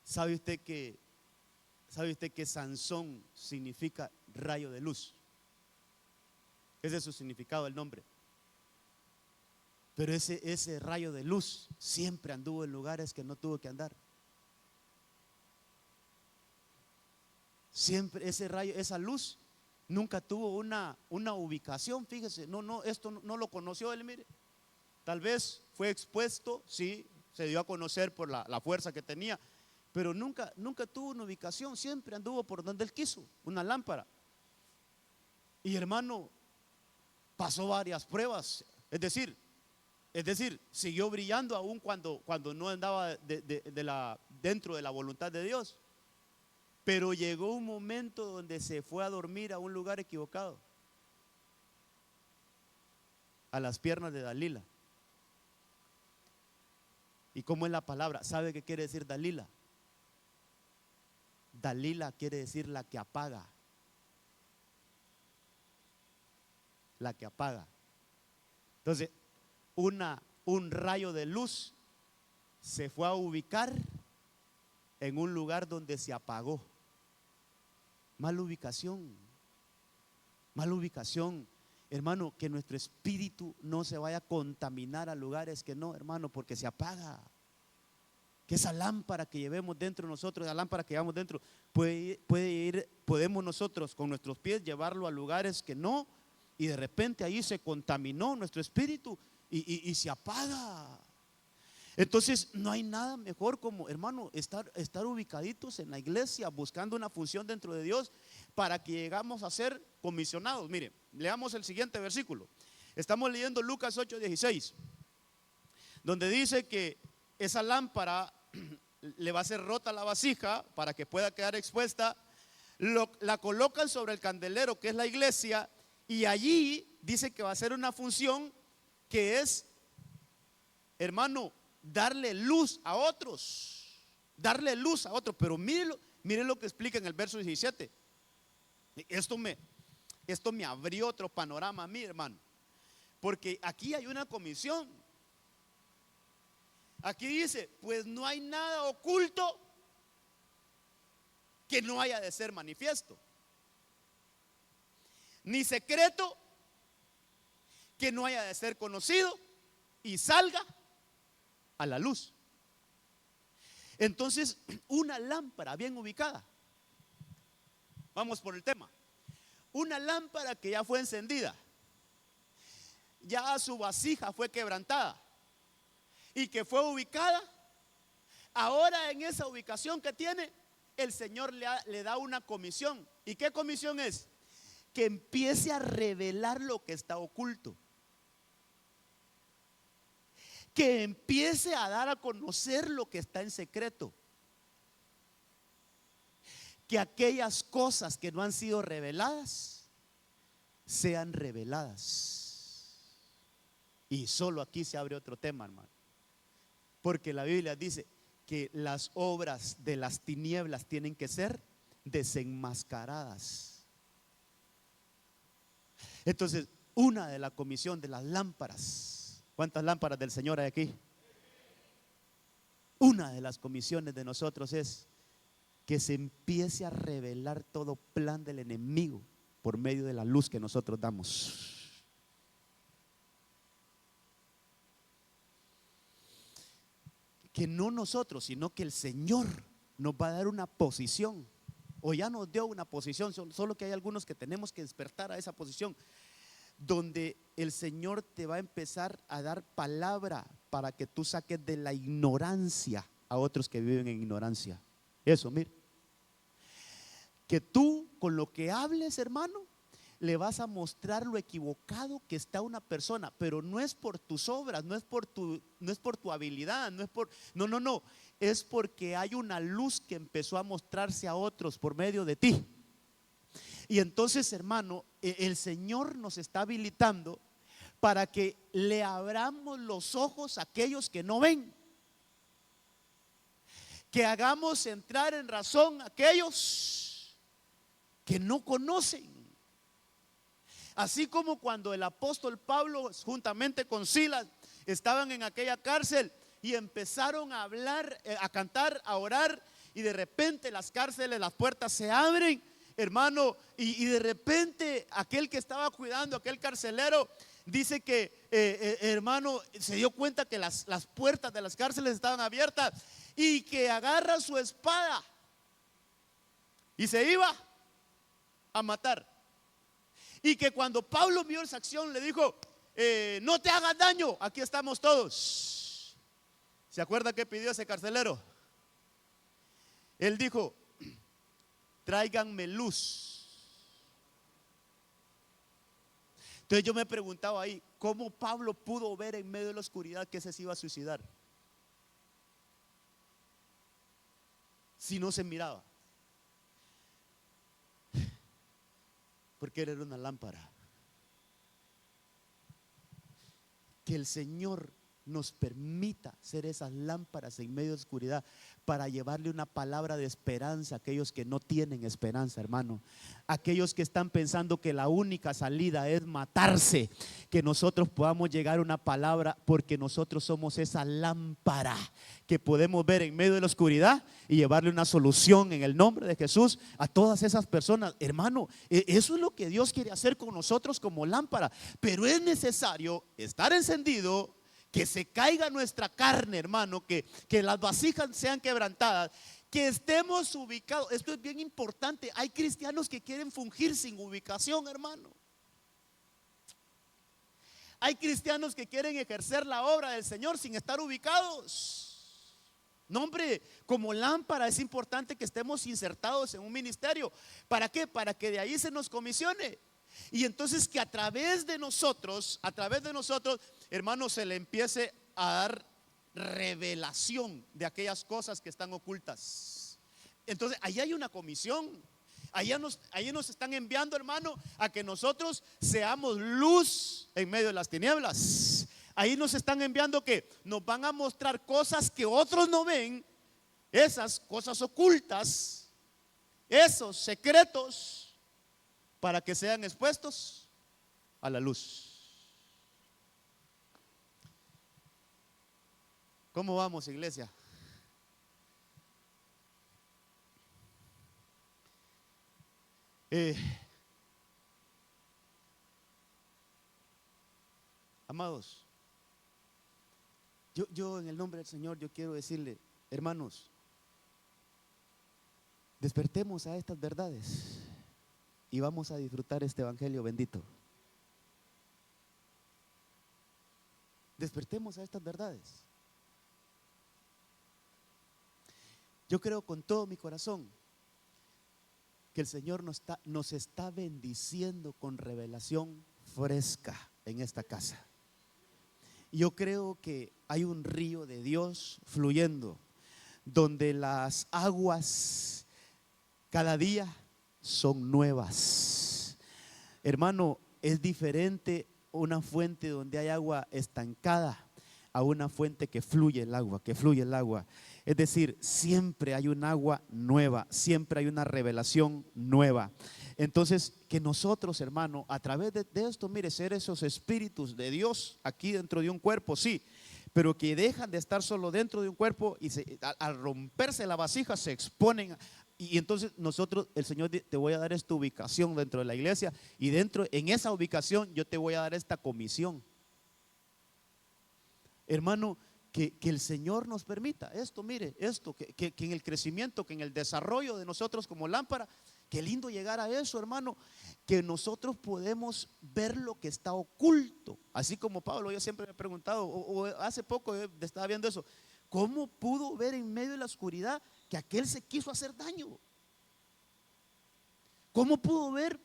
¿Sabe usted que Sansón significa rayo de luz? Ese es su significado, el nombre. Pero ese rayo de luz siempre anduvo en lugares que no tuvo que andar. Siempre ese rayo, esa luz nunca tuvo una ubicación. Fíjese, esto no lo conoció él, mire. Tal vez fue expuesto, sí, se dio a conocer por la fuerza que tenía, pero nunca tuvo una ubicación. Siempre anduvo por donde él quiso, una lámpara. Y hermano, pasó varias pruebas, es decir, siguió brillando aún cuando no andaba dentro de la voluntad de Dios. Pero llegó un momento donde se fue a dormir a un lugar equivocado, a las piernas de Dalila. ¿Y cómo es la palabra? ¿Sabe qué quiere decir Dalila? Dalila quiere decir la que apaga. La que apaga. Entonces, un rayo de luz se fue a ubicar en un lugar donde se apagó. Mala ubicación. Hermano, que nuestro espíritu no se vaya a contaminar a lugares que no, hermano, porque se apaga. Que esa lámpara que llevemos dentro de nosotros, esa lámpara que llevamos dentro, podemos nosotros con nuestros pies llevarlo a lugares que no, y de repente ahí se contaminó nuestro espíritu y se apaga. Entonces no hay nada mejor como, hermano, estar ubicaditos en la iglesia, buscando una función dentro de Dios para que llegamos a ser comisionados. Mire, leamos el siguiente versículo. Estamos leyendo Lucas 8:16, donde dice que esa lámpara le va a ser rota la vasija para que pueda quedar expuesta. La colocan sobre el candelero, que es la iglesia, y allí dice que va a ser una función que es, hermano, darle luz a otros. Pero mire lo que explica en el verso 17. Esto me abrió otro panorama a mí, hermano, porque aquí hay una comisión. Aquí dice, pues no hay nada oculto que no haya de ser manifiesto, ni secreto que no haya de ser conocido y salga a la luz. Entonces, una lámpara bien ubicada. Vamos por el tema. Una lámpara que ya fue encendida, ya su vasija fue quebrantada y que fue ubicada. Ahora en esa ubicación que tiene, el Señor le da una comisión. ¿Y qué comisión es? Que empiece a revelar lo que está oculto, que empiece a dar a conocer lo que está en secreto, que aquellas cosas que no han sido reveladas sean reveladas. Y solo aquí se abre otro tema, hermano, porque la Biblia dice que las obras de las tinieblas tienen que ser desenmascaradas. Entonces, una de la comisión de las lámparas, ¿cuántas lámparas del Señor hay aquí? Una de las comisiones de nosotros es que se empiece a revelar todo plan del enemigo por medio de la luz que nosotros damos. Que no nosotros, sino que el Señor nos va a dar una posición, o ya nos dio una posición, solo que hay algunos que tenemos que despertar a esa posición, donde el Señor te va a empezar a dar palabra para que tú saques de la ignorancia a otros que viven en ignorancia. Eso, mire, que tú con lo que hables, hermano, le vas a mostrar lo equivocado que está una persona, pero no es por tus obras, no es por tu habilidad, no, es porque hay una luz que empezó a mostrarse a otros por medio de ti. Y entonces, hermano, el Señor nos está habilitando para que le abramos los ojos a aquellos que no ven, que hagamos entrar en razón a aquellos que no conocen. Así como cuando el apóstol Pablo juntamente con Silas estaban en aquella cárcel y empezaron a hablar, a cantar, a orar, y de repente las cárceles, las puertas se abren, hermano, y de repente aquel que estaba cuidando, aquel carcelero, dice que hermano, se dio cuenta que las puertas de las cárceles estaban abiertas, y que agarra su espada y se iba a matar. Y que cuando Pablo vio esa acción le dijo, no te hagas daño, aquí estamos todos. ¿Se acuerda qué pidió ese carcelero? Él dijo, tráiganme luz. Entonces yo me preguntaba ahí, ¿cómo Pablo pudo ver en medio de la oscuridad que ese se iba a suicidar? Si no se miraba. Porque él era una lámpara. Que el Señor nos permita ser esas lámparas en medio de oscuridad para llevarle una palabra de esperanza a aquellos que no tienen esperanza, hermano. Aquellos que están pensando que la única salida es matarse, que nosotros podamos llegar a una palabra, porque nosotros somos esa lámpara que podemos ver en medio de la oscuridad y llevarle una solución en el nombre de Jesús a todas esas personas. Hermano, eso es lo que Dios quiere hacer con nosotros como lámpara, pero es necesario estar encendido, que se caiga nuestra carne, hermano, que las vasijas sean quebrantadas, que estemos ubicados. Esto es bien importante. Hay cristianos que quieren fungir sin ubicación, hermano. Hay cristianos que quieren ejercer la obra del Señor sin estar ubicados. No, hombre, como lámpara es importante que estemos insertados en un ministerio. ¿Para qué? Para que de ahí se nos comisione. Y entonces que a través de nosotros, hermanos, se le empiece a dar revelación de aquellas cosas que están ocultas. Entonces ahí hay una comisión. Ahí nos están enviando, hermano, a que nosotros seamos luz en medio de las tinieblas. Ahí nos están enviando que nos van a mostrar cosas que otros no ven, esas cosas ocultas, esos secretos, para que sean expuestos a la luz. ¿Cómo vamos, iglesia? Amados, yo en el nombre del Señor, yo quiero decirle, hermanos, despertemos a estas verdades y vamos a disfrutar este evangelio bendito. Despertemos a estas verdades. Yo creo con todo mi corazón que el Señor nos está bendiciendo con revelación fresca en esta casa. Yo creo que hay un río de Dios fluyendo, donde las aguas cada día son nuevas. Hermano, es diferente una fuente donde hay agua estancada a una fuente que fluye el agua, Es decir, siempre hay un agua nueva, siempre hay una revelación nueva. Entonces, que nosotros, hermano, a través de esto, mire, ser esos espíritus de Dios aquí dentro de un cuerpo, sí, pero que dejan de estar solo dentro de un cuerpo y al romperse la vasija se exponen. Y entonces nosotros, el Señor, te voy a dar esta ubicación dentro de la iglesia, y dentro, en esa ubicación, yo te voy a dar esta comisión. Hermano, que el Señor nos permita esto, mire, esto, que en el crecimiento, que en el desarrollo de nosotros como lámpara, qué lindo llegar a eso, hermano, que nosotros podemos ver lo que está oculto. Así como Pablo, yo siempre me he preguntado, o hace poco estaba viendo eso, ¿cómo pudo ver en medio de la oscuridad que aquel se quiso hacer daño? ¿Cómo pudo ver?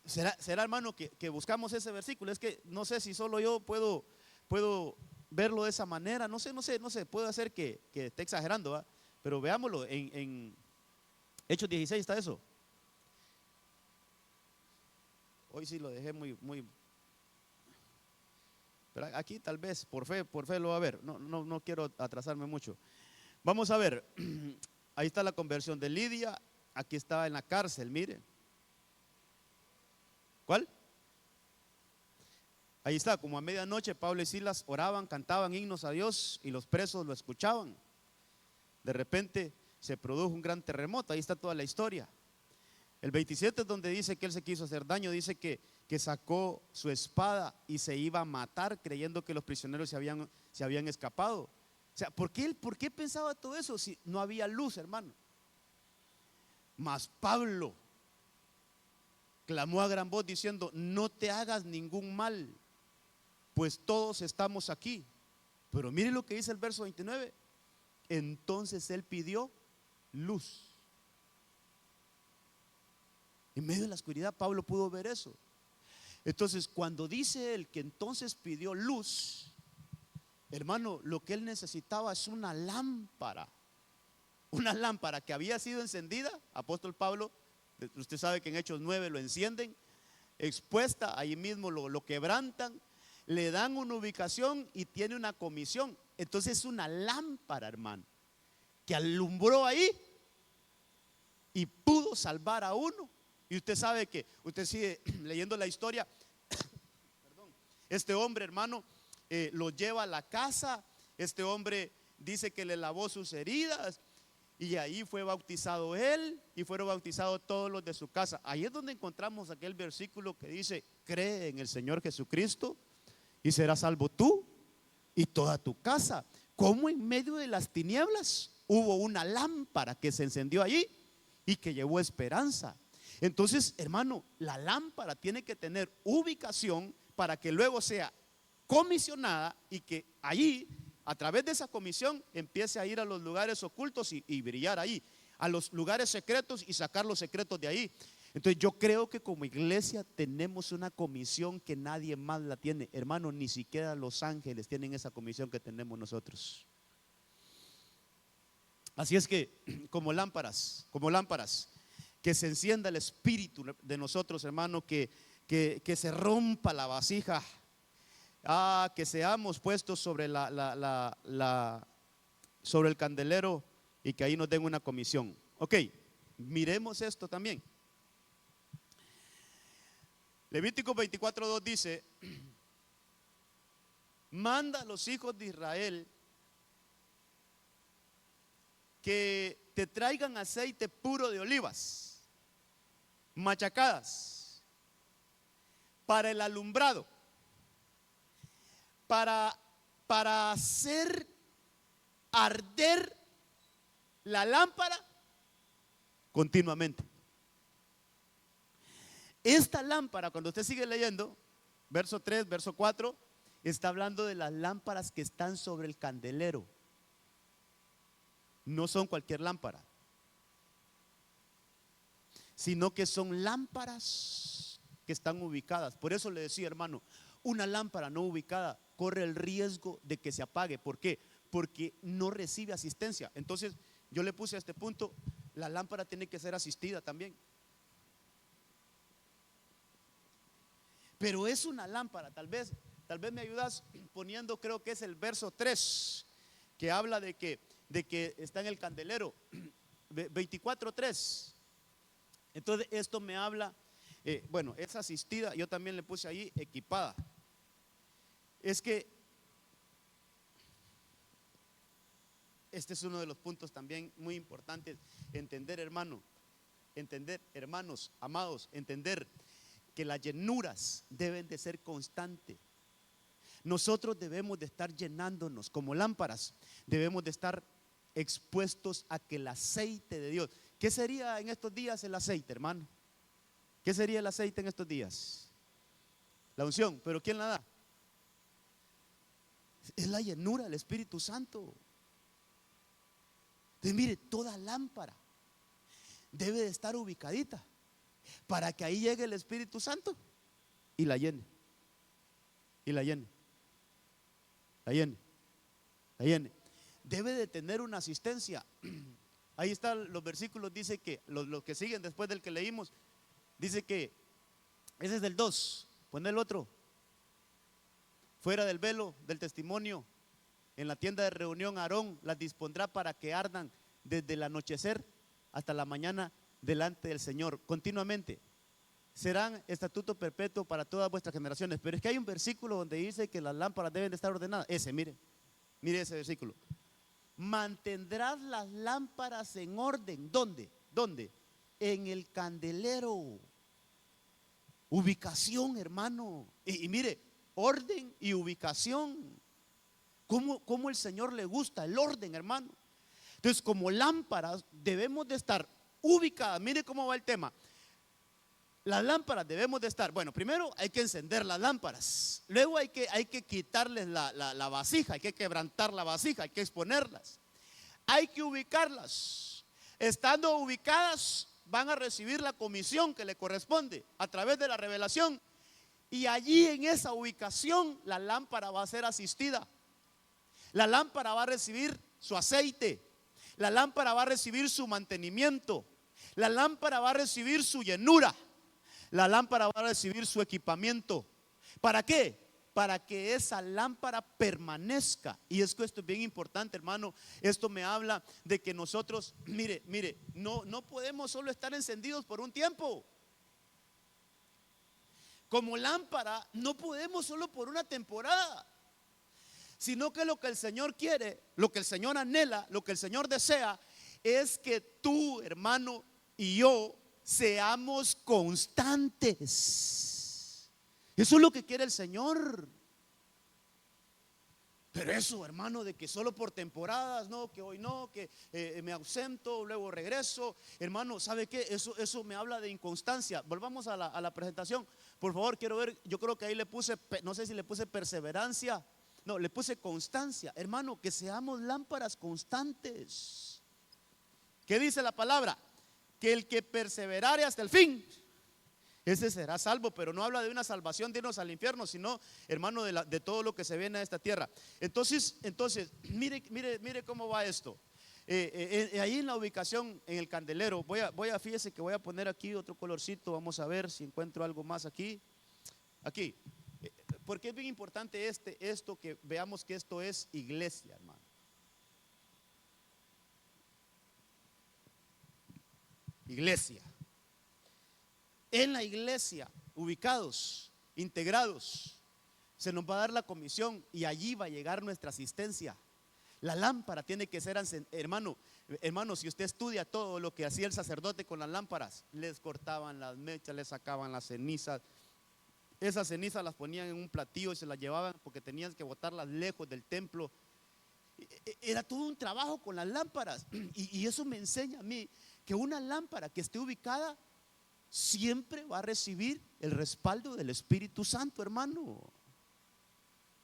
Será hermano que buscamos ese versículo. Es que no sé si solo yo puedo verlo de esa manera. No sé, puede ser que esté exagerando, ¿va? Pero veámoslo en Hechos 16 está eso. Hoy sí lo dejé muy. Pero aquí tal vez por fe lo va a ver. No quiero atrasarme mucho. Vamos a ver. Ahí está la conversión de Lidia. Aquí estaba en la cárcel, mire. ¿Cuál? Ahí está, como a medianoche Pablo y Silas oraban, cantaban himnos a Dios y los presos lo escuchaban. De repente se produjo un gran terremoto, ahí está toda la historia. El 27 es donde dice que él se quiso hacer daño, dice que sacó su espada y se iba a matar creyendo que los prisioneros se habían escapado. O sea, ¿por qué pensaba todo eso si no había luz, hermano? Mas Pablo clamó a gran voz diciendo: no te hagas ningún mal, pues todos estamos aquí. Pero mire lo que dice el verso 29. Entonces él pidió luz. En medio de la oscuridad Pablo pudo ver eso. Entonces cuando dice él que entonces pidió luz, hermano, lo que él necesitaba es una lámpara. Una lámpara que había sido encendida. Apóstol Pablo, usted sabe que en Hechos 9 lo encienden, expuesta, ahí mismo lo quebrantan, le dan una ubicación y tiene una comisión. Entonces es una lámpara, hermano, que alumbró ahí y pudo salvar a uno. Y usted sabe que, usted sigue leyendo la historia, este hombre, hermano, lo lleva a la casa. Este hombre dice que le lavó sus heridas y ahí fue bautizado él y fueron bautizados todos los de su casa. Ahí es donde encontramos aquel versículo que dice: cree en el Señor Jesucristo y serás salvo tú y toda tu casa. Como en medio de las tinieblas hubo una lámpara que se encendió allí y que llevó esperanza. Entonces, hermano, la lámpara tiene que tener ubicación para que luego sea comisionada y que allí, a través de esa comisión, empiece a ir a los lugares ocultos y brillar ahí, a los lugares secretos y sacar los secretos de ahí. Entonces yo creo que como iglesia tenemos una comisión que nadie más la tiene, hermano. Ni siquiera los ángeles tienen esa comisión que tenemos nosotros. Así es que como lámparas, que se encienda el espíritu de nosotros, hermano, que se rompa la vasija, que seamos puestos sobre sobre el candelero y que ahí nos den una comisión. Ok, miremos esto también. Levítico 24:2 dice: manda a los hijos de Israel que te traigan aceite puro de olivas machacadas para el alumbrado, para hacer arder la lámpara continuamente. Esta lámpara, cuando usted sigue leyendo, verso 3, verso 4, está hablando de las lámparas que están sobre el candelero. No son cualquier lámpara, sino que son lámparas que están ubicadas. Por eso le decía, hermano, una lámpara no ubicada corre el riesgo de que se apague. ¿Por qué? Porque no recibe asistencia. Entonces yo le puse a este punto: la lámpara tiene que ser asistida también. Pero es una lámpara, tal vez me ayudas poniendo, creo que es el verso 3, que habla de que está en el candelero, 24:3. Entonces esto me habla, bueno, es asistida. Yo también le puse ahí equipada. Es que este es uno de los puntos también muy importantes. Entender, hermanos, amados, entender que las llenuras deben de ser constantes. nosotros debemos de estar llenándonos como lámparas, debemos de estar expuestos a que el aceite de Dios. ¿Qué sería en estos días el aceite, hermano? ¿Qué sería el aceite en estos días? La unción, pero ¿quién la da? Es la llenura del Espíritu Santo. Entonces mire, toda lámpara debe de estar ubicadita para que ahí llegue el Espíritu Santo y la llene, y la llene, la llene, la llene. Debe de tener una asistencia. Ahí están los versículos, dice que los que siguen después del que leímos, dice que ese es del 2, pon el otro. Fuera del velo del testimonio, en la tienda de reunión, Aarón las dispondrá para que ardan desde el anochecer hasta la mañana delante del Señor, continuamente. Serán estatuto perpetuo para todas vuestras generaciones. Pero es que hay un versículo donde dice que las lámparas deben de estar ordenadas. Ese, mire ese versículo. Mantendrás las lámparas en orden. ¿Dónde? ¿Dónde? En el candelero. Ubicación, hermano. Y mire, orden y ubicación. ¿Cómo el Señor le gusta el orden, hermano? Entonces, como lámparas debemos de estar ubicadas. Mire cómo va el tema. Las lámparas debemos de estar, bueno, primero hay que encender las lámparas, luego hay que quitarles la vasija, hay que quebrantar la vasija, hay que exponerlas, hay que ubicarlas. Estando ubicadas van a recibir la comisión que le corresponde a través de la revelación, y allí en esa ubicación la lámpara va a ser asistida, la lámpara va a recibir su aceite, la lámpara va a recibir su mantenimiento, la lámpara va a recibir su llenura, la lámpara va a recibir su equipamiento. ¿Para qué? Para que esa lámpara permanezca. Y es que esto es bien importante, hermano. Esto me habla de que nosotros, mire, no podemos solo estar encendidos por un tiempo. Como lámpara no podemos solo por una temporada, sino que lo que el Señor quiere, lo que el Señor anhela, lo que el Señor desea, es que tú, hermano, y yo seamos constantes. Eso es lo que quiere el Señor. Pero eso, hermano, de que solo por temporadas, no, que hoy no, que me ausento, luego regreso, hermano, ¿sabe qué? Eso me habla de inconstancia. Volvamos a la presentación, por favor, quiero ver. Yo creo que ahí le puse, no sé si le puse perseverancia, no, le puse constancia. Hermano, que seamos lámparas constantes. ¿Qué dice la palabra? Que el que perseverare hasta el fin, ese será salvo. Pero no habla de una salvación de irnos al infierno, sino, hermano, de todo lo que se viene a esta tierra. Entonces, mire cómo va esto. Ahí en la ubicación, en el candelero, fíjese que voy a poner aquí otro colorcito. Vamos a ver si encuentro algo más aquí. Porque es bien importante esto, que veamos que esto es iglesia, hermano. Iglesia. En la iglesia, ubicados, integrados, se nos va a dar la comisión y allí va a llegar nuestra asistencia. La lámpara tiene que ser, hermano, si usted estudia todo lo que hacía el sacerdote con las lámparas, les cortaban las mechas, les sacaban las cenizas. Esas cenizas las ponían en un platillo y se las llevaban porque tenían que botarlas lejos del templo. Era todo un trabajo con las lámparas. Y eso me enseña a mí que una lámpara que esté ubicada siempre va a recibir el respaldo del Espíritu Santo, hermano.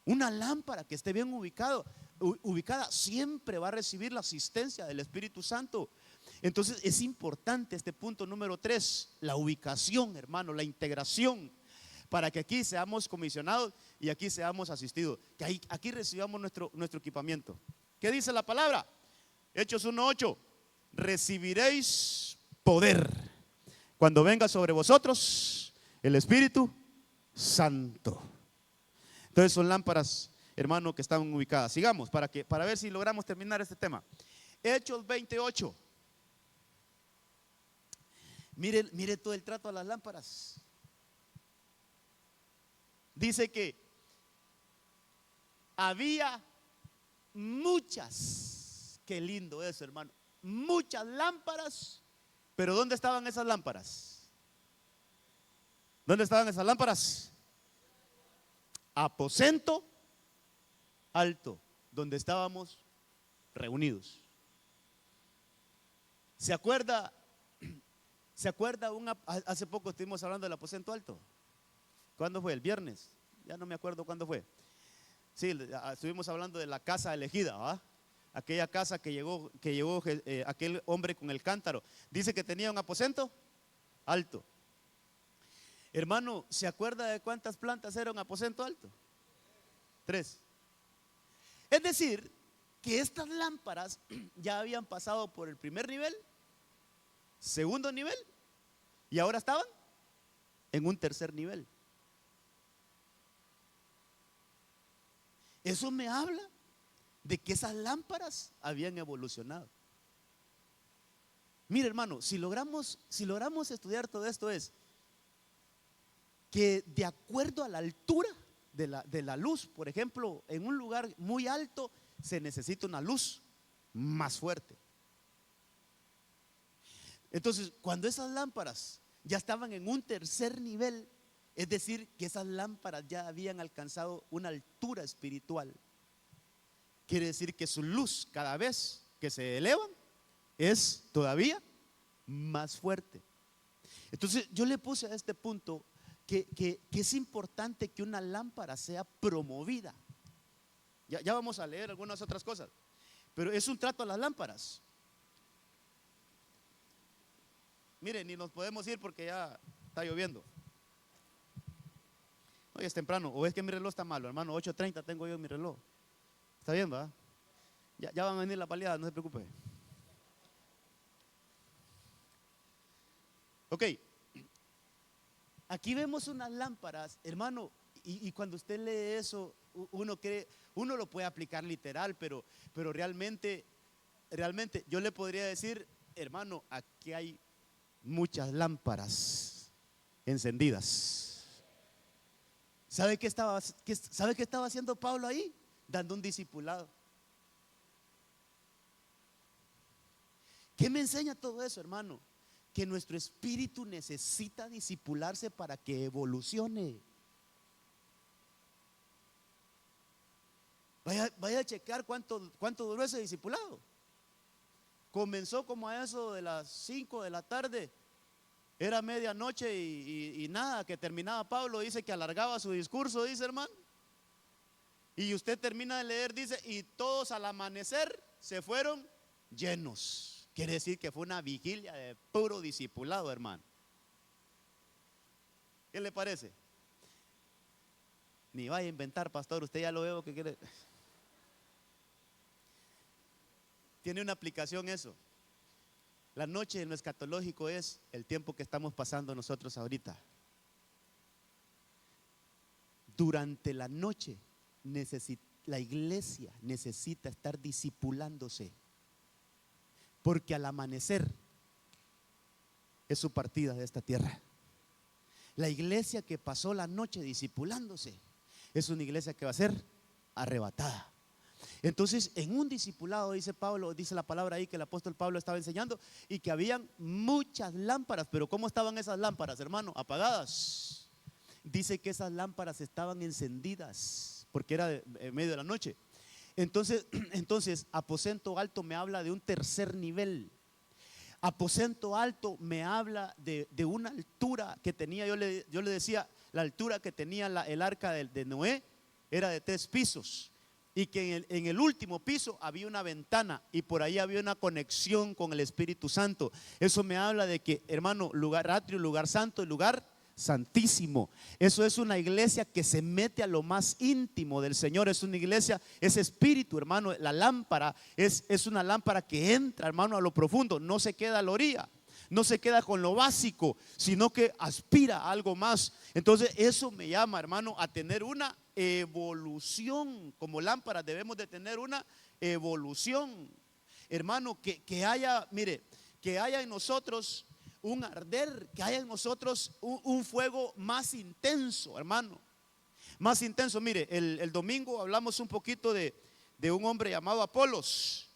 Una lámpara que esté bien ubicada siempre va a recibir la asistencia del Espíritu Santo. Entonces es importante este punto número 3, la ubicación, hermano, la integración, para que aquí seamos comisionados y aquí seamos asistidos, que aquí recibamos nuestro equipamiento. ¿Qué dice la palabra? Hechos 1:8, recibiréis poder cuando venga sobre vosotros el Espíritu Santo. Entonces son lámparas, hermano, que están ubicadas. Sigamos para ver si logramos terminar este tema. Hechos 28. Mire todo el trato a las lámparas. Dice que había muchas, qué lindo eso, hermano, muchas lámparas. Pero ¿dónde estaban esas lámparas? ¿Dónde estaban esas lámparas? Aposento alto donde estábamos reunidos. ¿Se acuerda? ¿Se acuerda? Hace poco estuvimos hablando del aposento alto. ¿Cuándo fue? El viernes. Ya no me acuerdo cuándo fue. Sí, estuvimos hablando de la casa elegida, ¿va? Aquella casa que llegó aquel hombre con el cántaro. Dice que tenía un aposento alto. Hermano, ¿se acuerda de cuántas plantas era un aposento alto? 3. Es decir, que estas lámparas ya habían pasado por el primer nivel, segundo nivel, y ahora estaban en un tercer nivel. Eso me habla de que esas lámparas habían evolucionado. Mire, hermano, si logramos estudiar todo esto, es que de acuerdo a la altura de la luz, por ejemplo, en un lugar muy alto se necesita una luz más fuerte. Entonces, cuando esas lámparas ya estaban en un tercer nivel, es decir, que esas lámparas ya habían alcanzado una altura espiritual, quiere decir que su luz, cada vez que se elevan, es todavía más fuerte. Entonces yo le puse a este punto que es importante que una lámpara sea promovida. Ya vamos a leer algunas otras cosas, pero es un trato a las lámparas. Miren, ni nos podemos ir porque ya está lloviendo. Hoy es temprano, o es que mi reloj está malo, hermano. 8:30 tengo yo en mi reloj. ¿Está bien, va? Ya van a venir la paliada, no se preocupe. Ok, aquí vemos unas lámparas, hermano, y cuando usted lee eso, uno lo puede aplicar literal, pero realmente yo le podría decir, hermano, aquí hay muchas lámparas encendidas. ¿Sabe qué estaba haciendo Pablo ahí? Dando un discipulado. ¿Qué me enseña todo eso, hermano? Que nuestro espíritu necesita discipularse para que evolucione. Vaya a checar cuánto duró ese discipulado. Comenzó como a eso de las 5 de la tarde. Era medianoche y nada, que terminaba Pablo, dice que alargaba su discurso, dice, hermano. Y usted termina de leer, dice, y todos al amanecer se fueron llenos. Quiere decir que fue una vigilia de puro discipulado, hermano. ¿Qué le parece? Ni vaya a inventar, pastor, usted ya lo veo que quiere. Tiene una aplicación eso. La noche en lo escatológico es el tiempo que estamos pasando nosotros ahorita. Durante la noche la iglesia necesita estar discipulándose, porque al amanecer es su partida de esta tierra. La iglesia que pasó la noche discipulándose es una iglesia que va a ser arrebatada. Entonces, en un discipulado, dice Pablo, dice la palabra ahí que el apóstol Pablo estaba enseñando, y que habían muchas lámparas. Pero ¿cómo estaban esas lámparas, hermano? Apagadas. Dice que esas lámparas estaban encendidas porque era en medio de la noche. Entonces, aposento alto me habla de un tercer nivel. Aposento alto me habla de una altura que tenía. Yo le decía, la altura que tenía el arca de Noé era de 3 pisos. Y que en el último piso había una ventana, y por ahí había una conexión con el Espíritu Santo. Eso me habla de que, hermano, lugar atrio, lugar santo y lugar santísimo. Eso es una iglesia que se mete a lo más íntimo del Señor. Es una iglesia, es espíritu, hermano. La lámpara es una lámpara que entra, hermano, a lo profundo. No se queda a la orilla, no se queda con lo básico, sino que aspira a algo más. Entonces eso me llama, hermano, a tener una evolución. Como lámparas debemos de tener una evolución, hermano, que haya, mire, que haya en nosotros un arder, que haya en nosotros un fuego más intenso, hermano, más intenso. Mire, el domingo hablamos un poquito de un hombre llamado Apolos.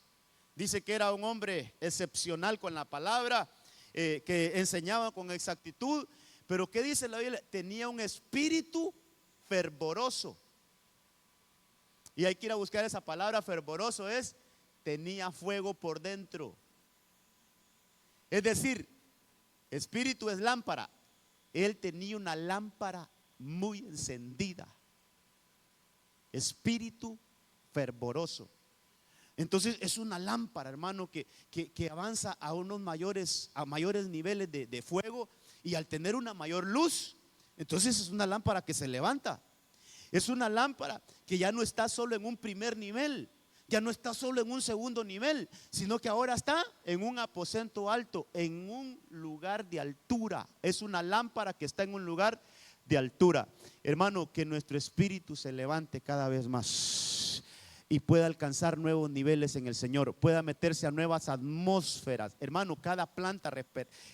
Dice que era un hombre excepcional con la palabra, que enseñaba con exactitud. Pero ¿qué dice la Biblia? Tenía un espíritu fervoroso. Y hay que ir a buscar esa palabra. Fervoroso es, tenía fuego por dentro. Es decir, espíritu es lámpara. Él tenía una lámpara muy encendida. Espíritu fervoroso. Entonces es una lámpara, hermano, que avanza a mayores niveles de fuego, y al tener una mayor luz, entonces es una lámpara que se levanta. Es una lámpara que ya no está solo en un primer nivel, ya no está solo en un segundo nivel, sino que ahora está en un aposento alto, en un lugar de altura. Es una lámpara que está en un lugar de altura. Hermano, que nuestro espíritu se levante cada vez más y pueda alcanzar nuevos niveles en el Señor, pueda meterse a nuevas atmósferas. Hermano, cada planta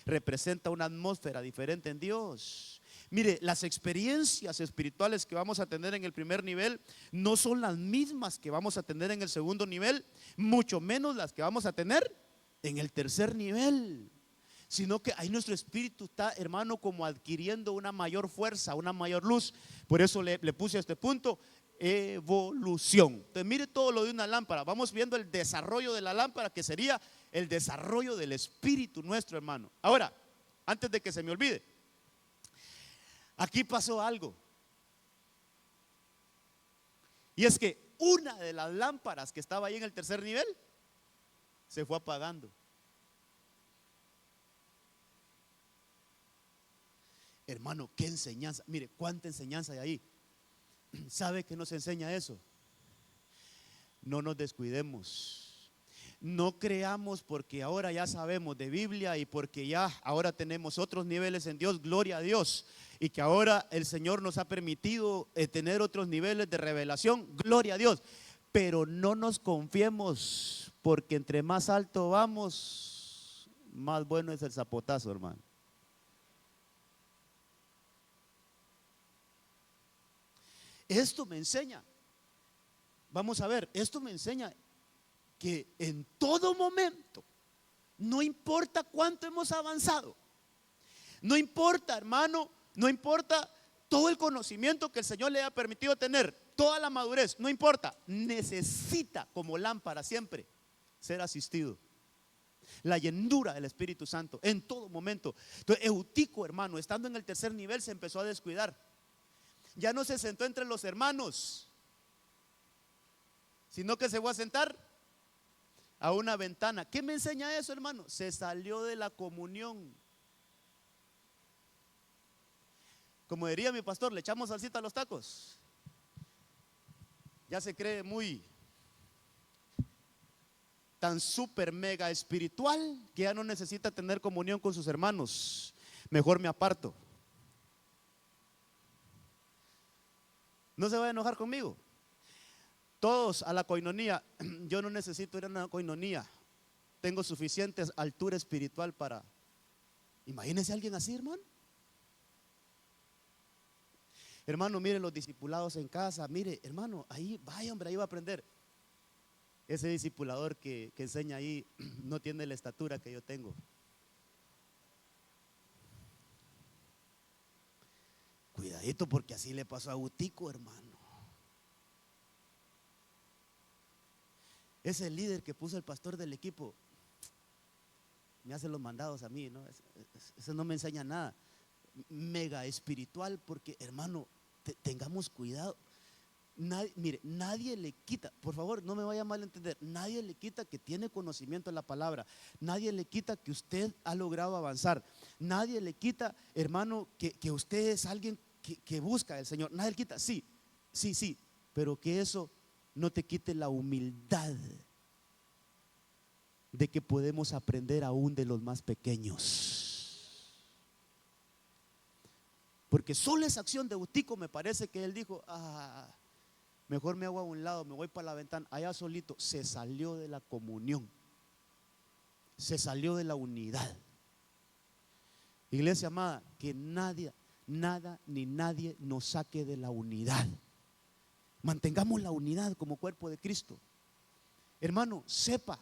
representa una atmósfera diferente en Dios. Mire, las experiencias espirituales que vamos a tener en el primer nivel no son las mismas que vamos a tener en el segundo nivel, mucho menos las que vamos a tener en el tercer nivel. Sino que ahí nuestro espíritu está, hermano, como adquiriendo una mayor fuerza, una mayor luz. Por eso le puse a este punto: evolución. Entonces mire todo lo de una lámpara. Vamos viendo el desarrollo de la lámpara, que sería el desarrollo del espíritu nuestro, hermano. Ahora, antes de que se me olvide, aquí pasó algo. Y es que una de las lámparas que estaba ahí en el tercer nivel se fue apagando. Hermano, qué enseñanza. Mire, cuánta enseñanza hay ahí. ¿Sabe qué nos enseña eso? No nos descuidemos. No creamos porque ahora ya sabemos de Biblia y porque ya ahora tenemos otros niveles en Dios, gloria a Dios, y que ahora el Señor nos ha permitido tener otros niveles de revelación, gloria a Dios. Pero no nos confiemos, porque entre más alto vamos, más bueno es el zapotazo, hermano. Esto me enseña, vamos a ver, esto me enseña que en todo momento, no importa cuánto hemos avanzado, no importa, hermano, no importa todo el conocimiento que el Señor le ha permitido tener, toda la madurez, no importa, necesita como lámpara siempre ser asistido. La llenura del Espíritu Santo en todo momento. Entonces Eutico, hermano, estando en el tercer nivel, se empezó a descuidar. Ya no se sentó entre los hermanos, sino que se fue a sentar a una ventana. ¿Qué me enseña eso, hermano? Se salió de la comunión. Como diría mi pastor, le echamos salsita a los tacos. Ya se cree muy tan súper mega espiritual que ya no necesita tener comunión con sus hermanos. Mejor me aparto. No se va a enojar conmigo. Todos a la coinonía. Yo no necesito ir a una coinonía. Tengo suficiente altura espiritual para. Imagínese a alguien así, hermano. Hermano, mire los discipulados en casa. Mire, hermano, ahí vaya, hombre, ahí va a aprender. Ese discipulador que enseña ahí no tiene la estatura que yo tengo. Cuidadito, porque así le pasó a Utico, hermano. Ese líder que puso el pastor del equipo me hace los mandados a mí, ¿no? Eso no me enseña nada. Mega espiritual, porque, hermano, tengamos cuidado. Mire, nadie le quita, por favor, no me vaya a malentender, nadie le quita que tiene conocimiento de la palabra, nadie le quita que usted ha logrado avanzar, nadie le quita, hermano, que usted es alguien que busca al Señor, nadie le quita, sí, pero que eso no te quite la humildad de que podemos aprender aún de los más pequeños. Porque solo esa acción de Utico, me parece que él dijo: mejor me hago a un lado, me voy para la ventana, allá solito. Se salió de la comunión, se salió de la unidad. Iglesia amada, que nadie, nada ni nadie nos saque de la unidad. Mantengamos la unidad como cuerpo de Cristo. Hermano, sepa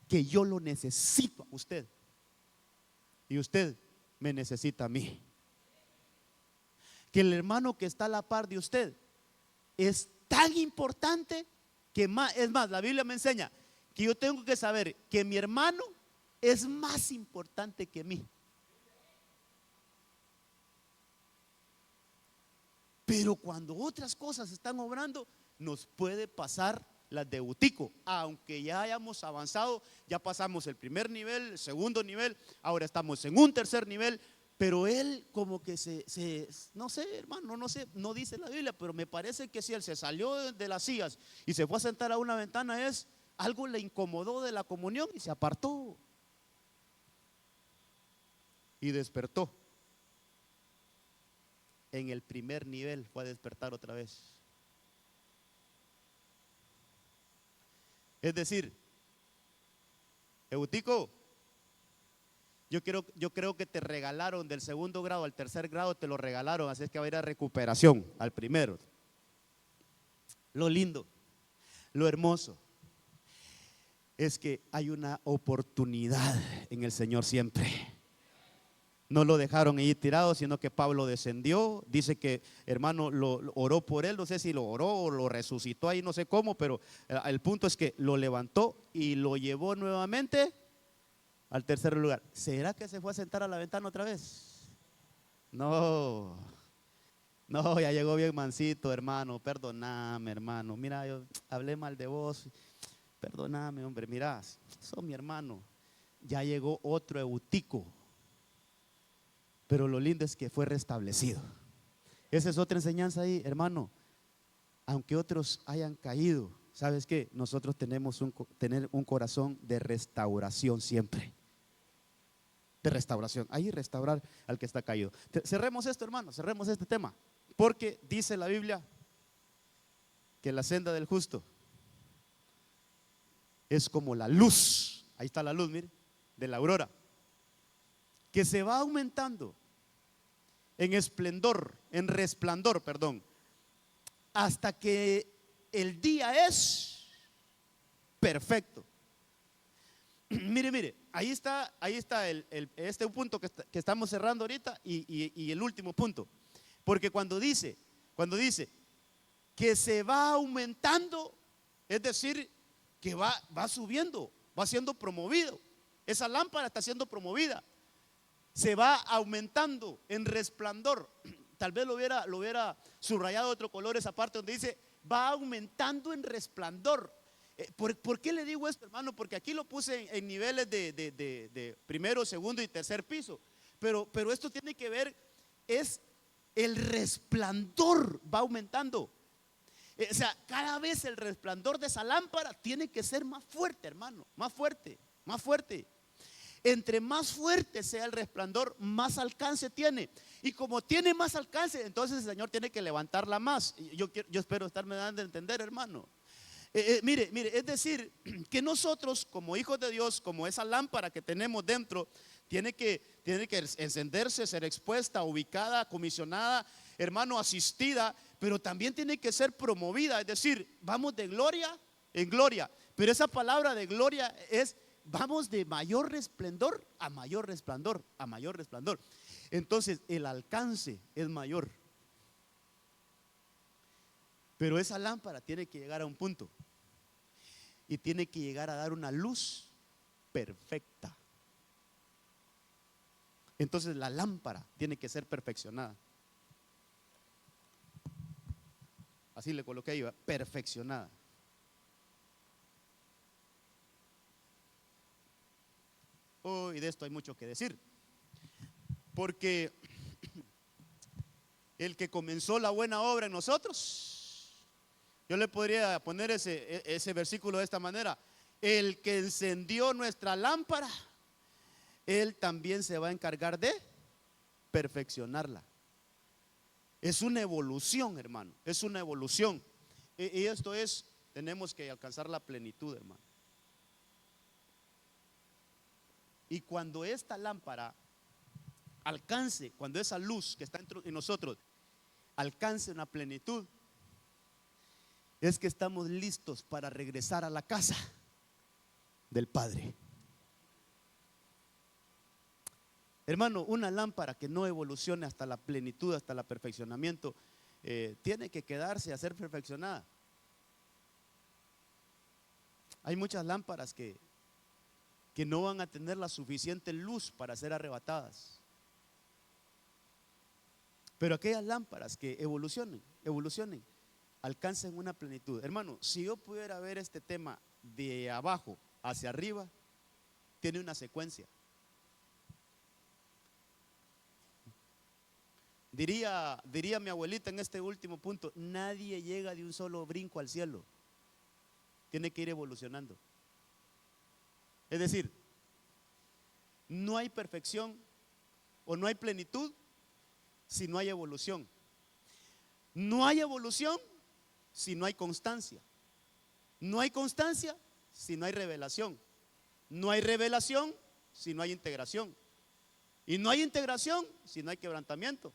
que yo lo necesito a usted y usted me necesita a mí. Que el hermano que está a la par de usted es tan importante que es más, la Biblia me enseña que yo tengo que saber que mi hermano es más importante que mí. Pero cuando otras cosas están obrando, nos puede pasar las de Utico, aunque ya hayamos avanzado, ya pasamos el primer nivel, el segundo nivel, ahora estamos en un tercer nivel, pero él como que no sé, hermano, no sé, no dice la Biblia, pero me parece que si él se salió de las sillas y se fue a sentar a una ventana, algo le incomodó de la comunión y se apartó y despertó. En el primer nivel fue a despertar otra vez. Es decir, Eutico, yo creo que te regalaron del segundo grado al tercer grado, te lo regalaron, así es que va a ir a recuperación al primero. Lo lindo, lo hermoso, es que hay una oportunidad en el Señor siempre. No lo dejaron ahí tirado, sino que Pablo descendió. Dice que, hermano, lo oró por él. No sé si lo oró o lo resucitó ahí, no sé cómo, pero el punto es que lo levantó y lo llevó nuevamente al tercer lugar. ¿Será que se fue a sentar a la ventana otra vez? No, no, ya llegó bien mansito, hermano. Perdóname, hermano. Mira, yo hablé mal de vos. Perdóname, hombre. Mira, sos mi hermano. Ya llegó otro Eutico. Pero lo lindo es que fue restablecido. Esa es otra enseñanza ahí, hermano. Aunque otros hayan caído, ¿sabes qué? Nosotros tenemos tener un corazón de restauración siempre. De restauración. Ahí restaurar al que está caído. Cerremos esto, hermano, cerremos este tema. Porque dice la Biblia que la senda del justo es como la luz. Ahí está la luz, mire, de la aurora, que se va aumentando en esplendor, en resplandor, perdón, hasta que el día es perfecto. Mire, ahí está este punto que estamos cerrando ahorita y el último punto. Porque cuando dice que se va aumentando, es decir, que va subiendo, va siendo promovido. Esa lámpara está siendo promovida. Se va aumentando en resplandor. Tal vez lo hubiera subrayado de otro color esa parte donde dice va aumentando en resplandor. ¿Por qué le digo esto, hermano? Porque aquí lo puse en niveles de primero, segundo y tercer piso. Pero esto tiene que ver, es el resplandor va aumentando. O sea, cada vez el resplandor de esa lámpara tiene que ser más fuerte, hermano. Más fuerte, más fuerte. Entre más fuerte sea el resplandor, más alcance tiene. Y como tiene más alcance, entonces el Señor tiene que levantarla más. Yo espero estarme dando a entender, hermano. Mire, es decir, que nosotros como hijos de Dios, como esa lámpara que tenemos dentro, tiene que encenderse, ser expuesta, ubicada, comisionada, hermano, asistida, pero también tiene que ser promovida. Es decir, vamos de gloria en gloria. Pero esa palabra de gloria es: vamos de mayor resplandor a mayor resplandor, a mayor resplandor. Entonces el alcance es mayor. Pero esa lámpara tiene que llegar a un punto y tiene que llegar a dar una luz perfecta. Entonces la lámpara tiene que ser perfeccionada. Así le coloqué ahí, perfeccionada. Y de esto hay mucho que decir, porque el que comenzó la buena obra en nosotros, yo le podría poner ese versículo de esta manera: el que encendió nuestra lámpara, él también se va a encargar de perfeccionarla. Es una evolución, hermano, es una evolución. Y esto es, tenemos que alcanzar la plenitud, hermano. Y cuando esta lámpara alcance, cuando esa luz que está en nosotros alcance una plenitud, es que estamos listos para regresar a la casa del Padre. Hermano, una lámpara que no evolucione hasta la plenitud, hasta el perfeccionamiento, tiene que quedarse a ser perfeccionada. Hay muchas lámparas que no van a tener la suficiente luz para ser arrebatadas. Pero aquellas lámparas que evolucionen, alcancen una plenitud. Hermano, si yo pudiera ver este tema de abajo hacia arriba, tiene una secuencia. Diría mi abuelita en este último punto: nadie llega de un solo brinco al cielo. Tiene que ir evolucionando. Es decir, no hay perfección o no hay plenitud si no hay evolución. No hay evolución si no hay constancia. No hay constancia si no hay revelación. No hay revelación si no hay integración. Y no hay integración si no hay quebrantamiento.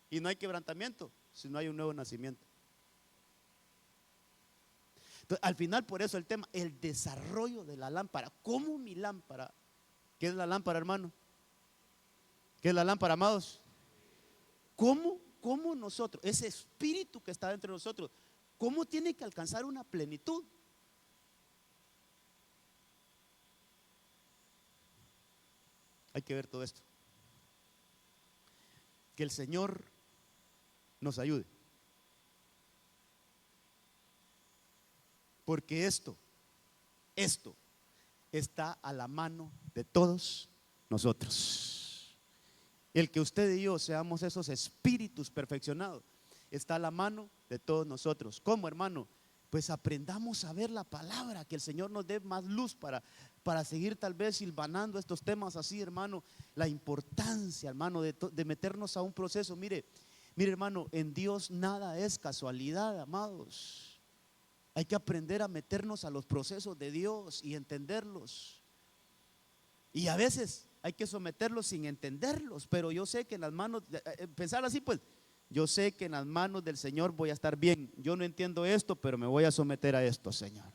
Y no hay quebrantamiento si no hay un nuevo nacimiento. Entonces, al final, por eso el tema, el desarrollo de la lámpara. ¿Cómo mi lámpara? ¿Qué es la lámpara, hermano? ¿Qué es la lámpara, amados? ¿Cómo nosotros, ese espíritu que está dentro de nosotros, cómo tiene que alcanzar una plenitud? Hay que ver todo esto. Que el Señor nos ayude. Porque esto está a la mano de todos nosotros. El que usted y yo seamos esos espíritus perfeccionados está a la mano de todos nosotros. ¿Cómo, hermano? Pues aprendamos a ver la palabra, que el Señor nos dé más luz para seguir tal vez silvanando estos temas así, hermano. La importancia, hermano, de meternos a un proceso. Mire, hermano, en Dios nada es casualidad, amados. Hay que aprender a meternos a los procesos de Dios y entenderlos. Y a veces hay que someterlos sin entenderlos. Pero yo sé que en las manos, pensar así pues, yo sé que en las manos del Señor voy a estar bien. Yo no entiendo esto, pero me voy a someter a esto, Señor.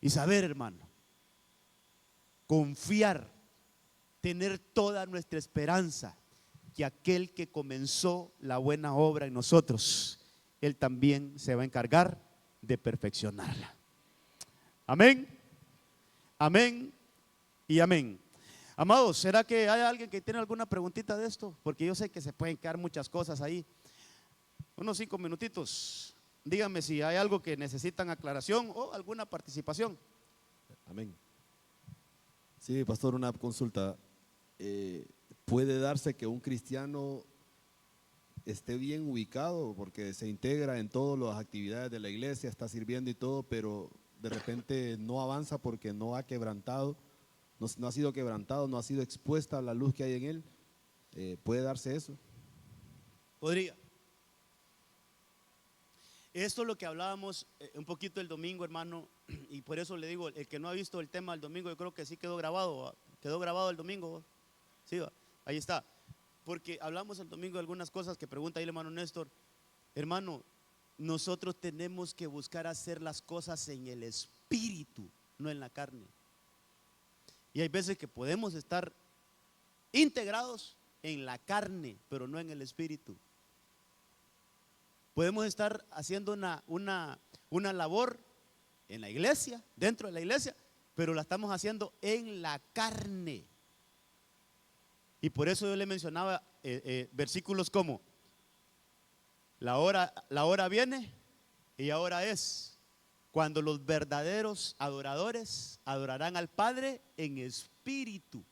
Y saber, hermano, confiar, tener toda nuestra esperanza, que aquel que comenzó la buena obra en nosotros, Él también se va a encargar de perfeccionarla. Amén, amén y amén. Amados, ¿será que hay alguien que tiene alguna preguntita de esto? Porque yo sé que se pueden quedar muchas cosas ahí. Unos 5 minutitos. Díganme si hay algo que necesitan aclaración o alguna participación. Amén. Sí, pastor, una consulta. ¿Puede darse que un cristiano esté bien ubicado porque se integra en todas las actividades de la iglesia, está sirviendo y todo, pero de repente no avanza porque no ha quebrantado, no ha sido quebrantado, no ha sido expuesta a la luz que hay en él? ¿Puede darse eso? Podría. Esto es lo que hablábamos un poquito el domingo, hermano, y por eso le digo, el que no ha visto el tema del domingo, yo creo que sí quedó grabado el domingo. Sí, ahí está. Porque hablamos el domingo de algunas cosas que pregunta ahí el hermano Néstor. Hermano, nosotros tenemos que buscar hacer las cosas en el espíritu, no en la carne. Y hay veces que podemos estar integrados en la carne, pero no en el espíritu. Podemos estar haciendo una labor en la iglesia, dentro de la iglesia, pero la estamos haciendo en la carne. Y por eso yo le mencionaba versículos como: la hora viene y ahora es, cuando los verdaderos adoradores adorarán al Padre en espíritu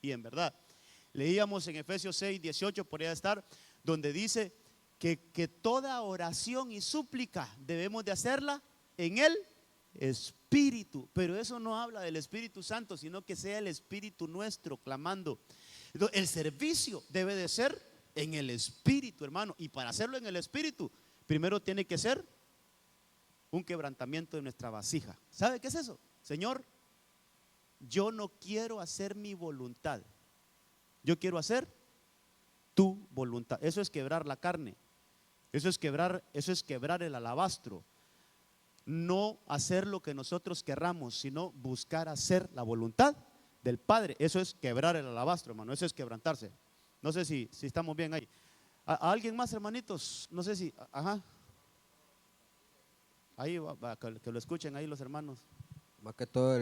y en verdad. Leíamos en Efesios 6, 18, podría estar, donde dice que toda oración y súplica debemos de hacerla en el Espíritu. Pero eso no habla del Espíritu Santo, sino que sea el Espíritu nuestro clamando. Entonces, el servicio debe de ser en el Espíritu, hermano. Y para hacerlo en el Espíritu, primero tiene que ser un quebrantamiento de nuestra vasija. ¿Sabe qué es eso? Señor, yo no quiero hacer mi voluntad, yo quiero hacer tu voluntad. Eso es quebrar la carne. Eso es quebrar el alabastro. No hacer lo que nosotros querramos, sino buscar hacer la voluntad del Padre. Eso es quebrar el alabastro, hermano. Eso es quebrantarse. No sé si estamos bien ahí. ¿A alguien más, hermanitos? No sé si, ajá. Ahí va, que lo escuchen ahí los hermanos. Más que todo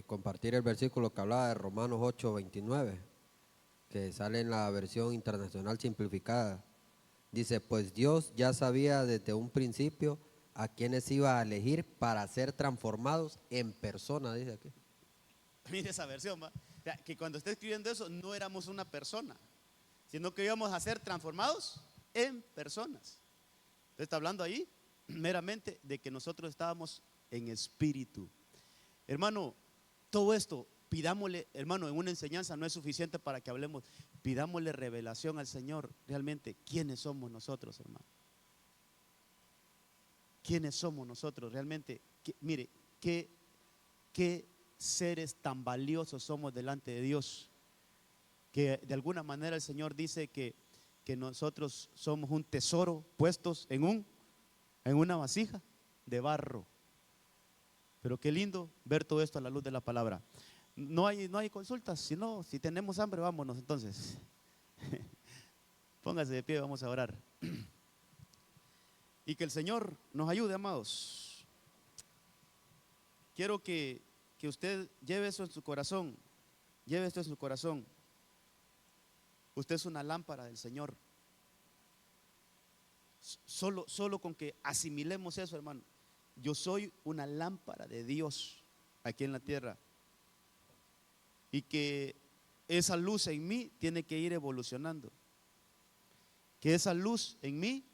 compartir el versículo que hablaba de Romanos 8:29, que sale en la versión internacional simplificada. Dice, pues Dios ya sabía desde un principio a quienes iba a elegir para ser transformados en persona, dice aquí. Mire esa versión, ¿va? O sea, que cuando está escribiendo eso no éramos una persona, sino que íbamos a ser transformados en personas. Entonces está hablando ahí meramente de que nosotros estábamos en espíritu. Hermano, todo esto, pidámosle, hermano, en una enseñanza no es suficiente para que hablemos, pidámosle revelación al Señor, realmente, ¿quiénes somos nosotros, hermano? ¿Quiénes somos nosotros realmente? Mire, qué seres tan valiosos somos delante de Dios, que de alguna manera el Señor dice que nosotros somos un tesoro puestos en una vasija de barro. Pero qué lindo ver todo esto a la luz de la palabra. No hay consultas, si tenemos hambre, vámonos entonces. Póngase de pie, vamos a orar. Y que el Señor nos ayude, amados. Quiero que usted lleve eso en su corazón. Lleve esto en su corazón. Usted es una lámpara del Señor. Solo con que asimilemos eso, hermano. Yo soy una lámpara de Dios aquí en la tierra. Y que esa luz en mí tiene que ir evolucionando. Que esa luz en mí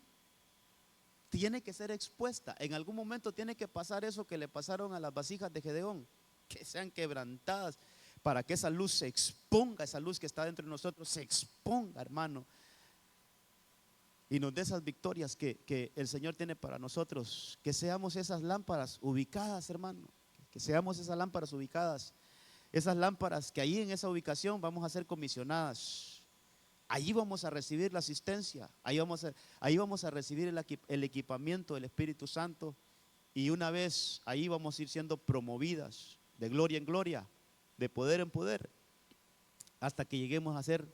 tiene que ser expuesta. En algún momento tiene que pasar eso que le pasaron a las vasijas de Gedeón, que sean quebrantadas para que esa luz se exponga, esa luz que está dentro de nosotros se exponga, hermano, y nos dé esas victorias que el Señor tiene para nosotros. Que seamos esas lámparas ubicadas, hermano, que seamos esas lámparas ubicadas, esas lámparas que ahí en esa ubicación vamos a ser comisionadas. Allí vamos a recibir la asistencia, ahí vamos a recibir el equipamiento del Espíritu Santo, y una vez ahí vamos a ir siendo promovidas de gloria en gloria, de poder en poder, hasta que lleguemos a ser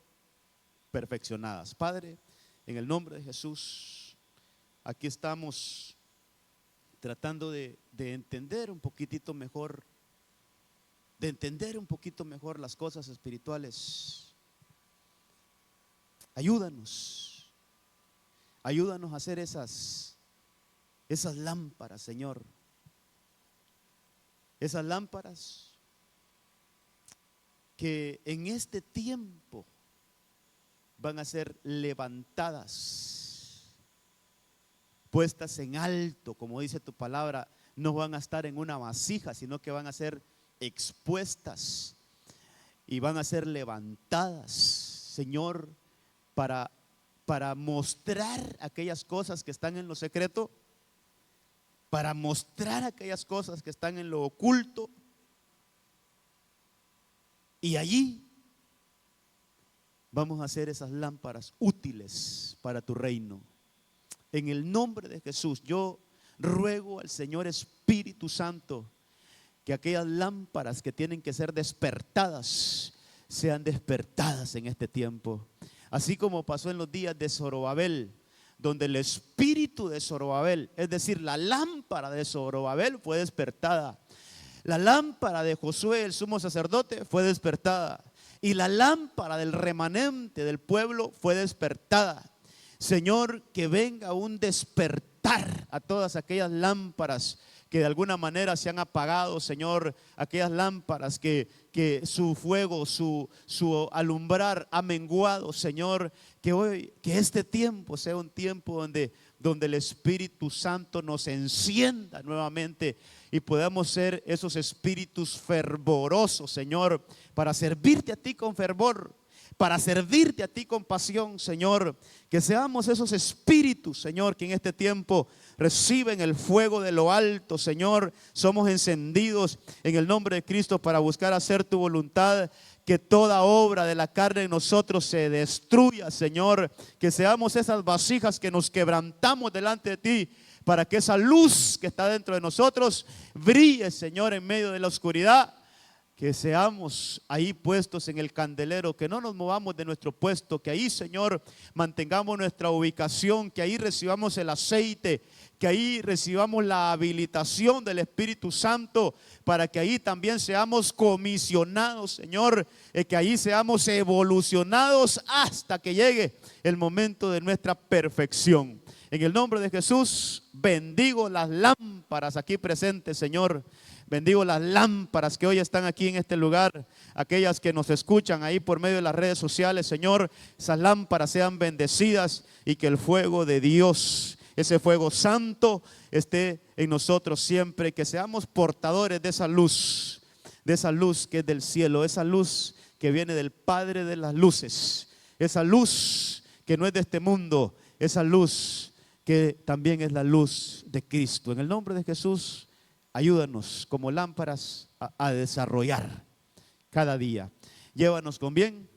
perfeccionadas. Padre, en el nombre de Jesús, aquí estamos tratando de entender un poquitito mejor, las cosas espirituales. Ayúdanos a hacer esas lámparas, Señor. Esas lámparas que en este tiempo van a ser levantadas, puestas en alto, como dice tu palabra. No van a estar en una vasija, sino que van a ser expuestas y van a ser levantadas, Señor, para mostrar aquellas cosas que están en lo secreto, para mostrar aquellas cosas que están en lo oculto, y allí vamos a hacer esas lámparas útiles para tu reino. En el nombre de Jesús, yo ruego al Señor Espíritu Santo que aquellas lámparas que tienen que ser despertadas sean despertadas en este tiempo. Así como pasó en los días de Zorobabel, donde el espíritu de Zorobabel, es decir, la lámpara de Zorobabel fue despertada. La lámpara de Josué, el sumo sacerdote, fue despertada. Y la lámpara del remanente del pueblo fue despertada. Señor, que venga un despertar a todas aquellas lámparas que de alguna manera se han apagado, Señor, aquellas lámparas que su fuego, su alumbrar ha menguado, Señor, que este tiempo sea un tiempo donde el Espíritu Santo nos encienda nuevamente y podamos ser esos espíritus fervorosos, Señor, para servirte a ti con fervor, para servirte a ti con pasión, Señor. Que seamos esos espíritus, Señor, que en este tiempo reciben el fuego de lo alto, Señor. Somos encendidos en el nombre de Cristo para buscar hacer tu voluntad. Que toda obra de la carne en nosotros se destruya, Señor. Que seamos esas vasijas que nos quebrantamos delante de ti, para que esa luz que está dentro de nosotros brille, Señor, en medio de la oscuridad. que seamos ahí puestos en el candelero, que no nos movamos de nuestro puesto, que ahí, Señor, mantengamos nuestra ubicación, que ahí recibamos el aceite, que ahí recibamos la habilitación del Espíritu Santo, para que ahí también seamos comisionados, Señor, que ahí seamos evolucionados hasta que llegue el momento de nuestra perfección. En el nombre de Jesús, bendigo las lámparas aquí presentes, Señor. Bendigo las lámparas que hoy están aquí en este lugar, aquellas que nos escuchan ahí por medio de las redes sociales, Señor, esas lámparas sean bendecidas y que el fuego de Dios, ese fuego santo, esté en nosotros siempre, que seamos portadores de esa luz que es del cielo, esa luz que viene del Padre de las luces, esa luz que no es de este mundo, esa luz que también es la luz de Cristo. En el nombre de Jesús, ayúdanos como lámparas a desarrollar cada día. Llévanos con bien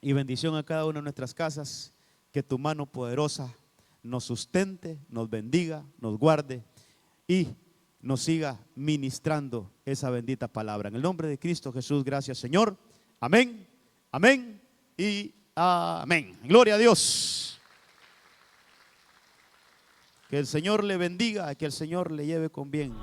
y bendición a cada una de nuestras casas. Que tu mano poderosa nos sustente, nos bendiga, nos guarde y nos siga ministrando esa bendita palabra. En el nombre de Cristo Jesús, gracias, Señor. Amén, amén y amén. Gloria a Dios. Que el Señor le bendiga, que el Señor le lleve con bien.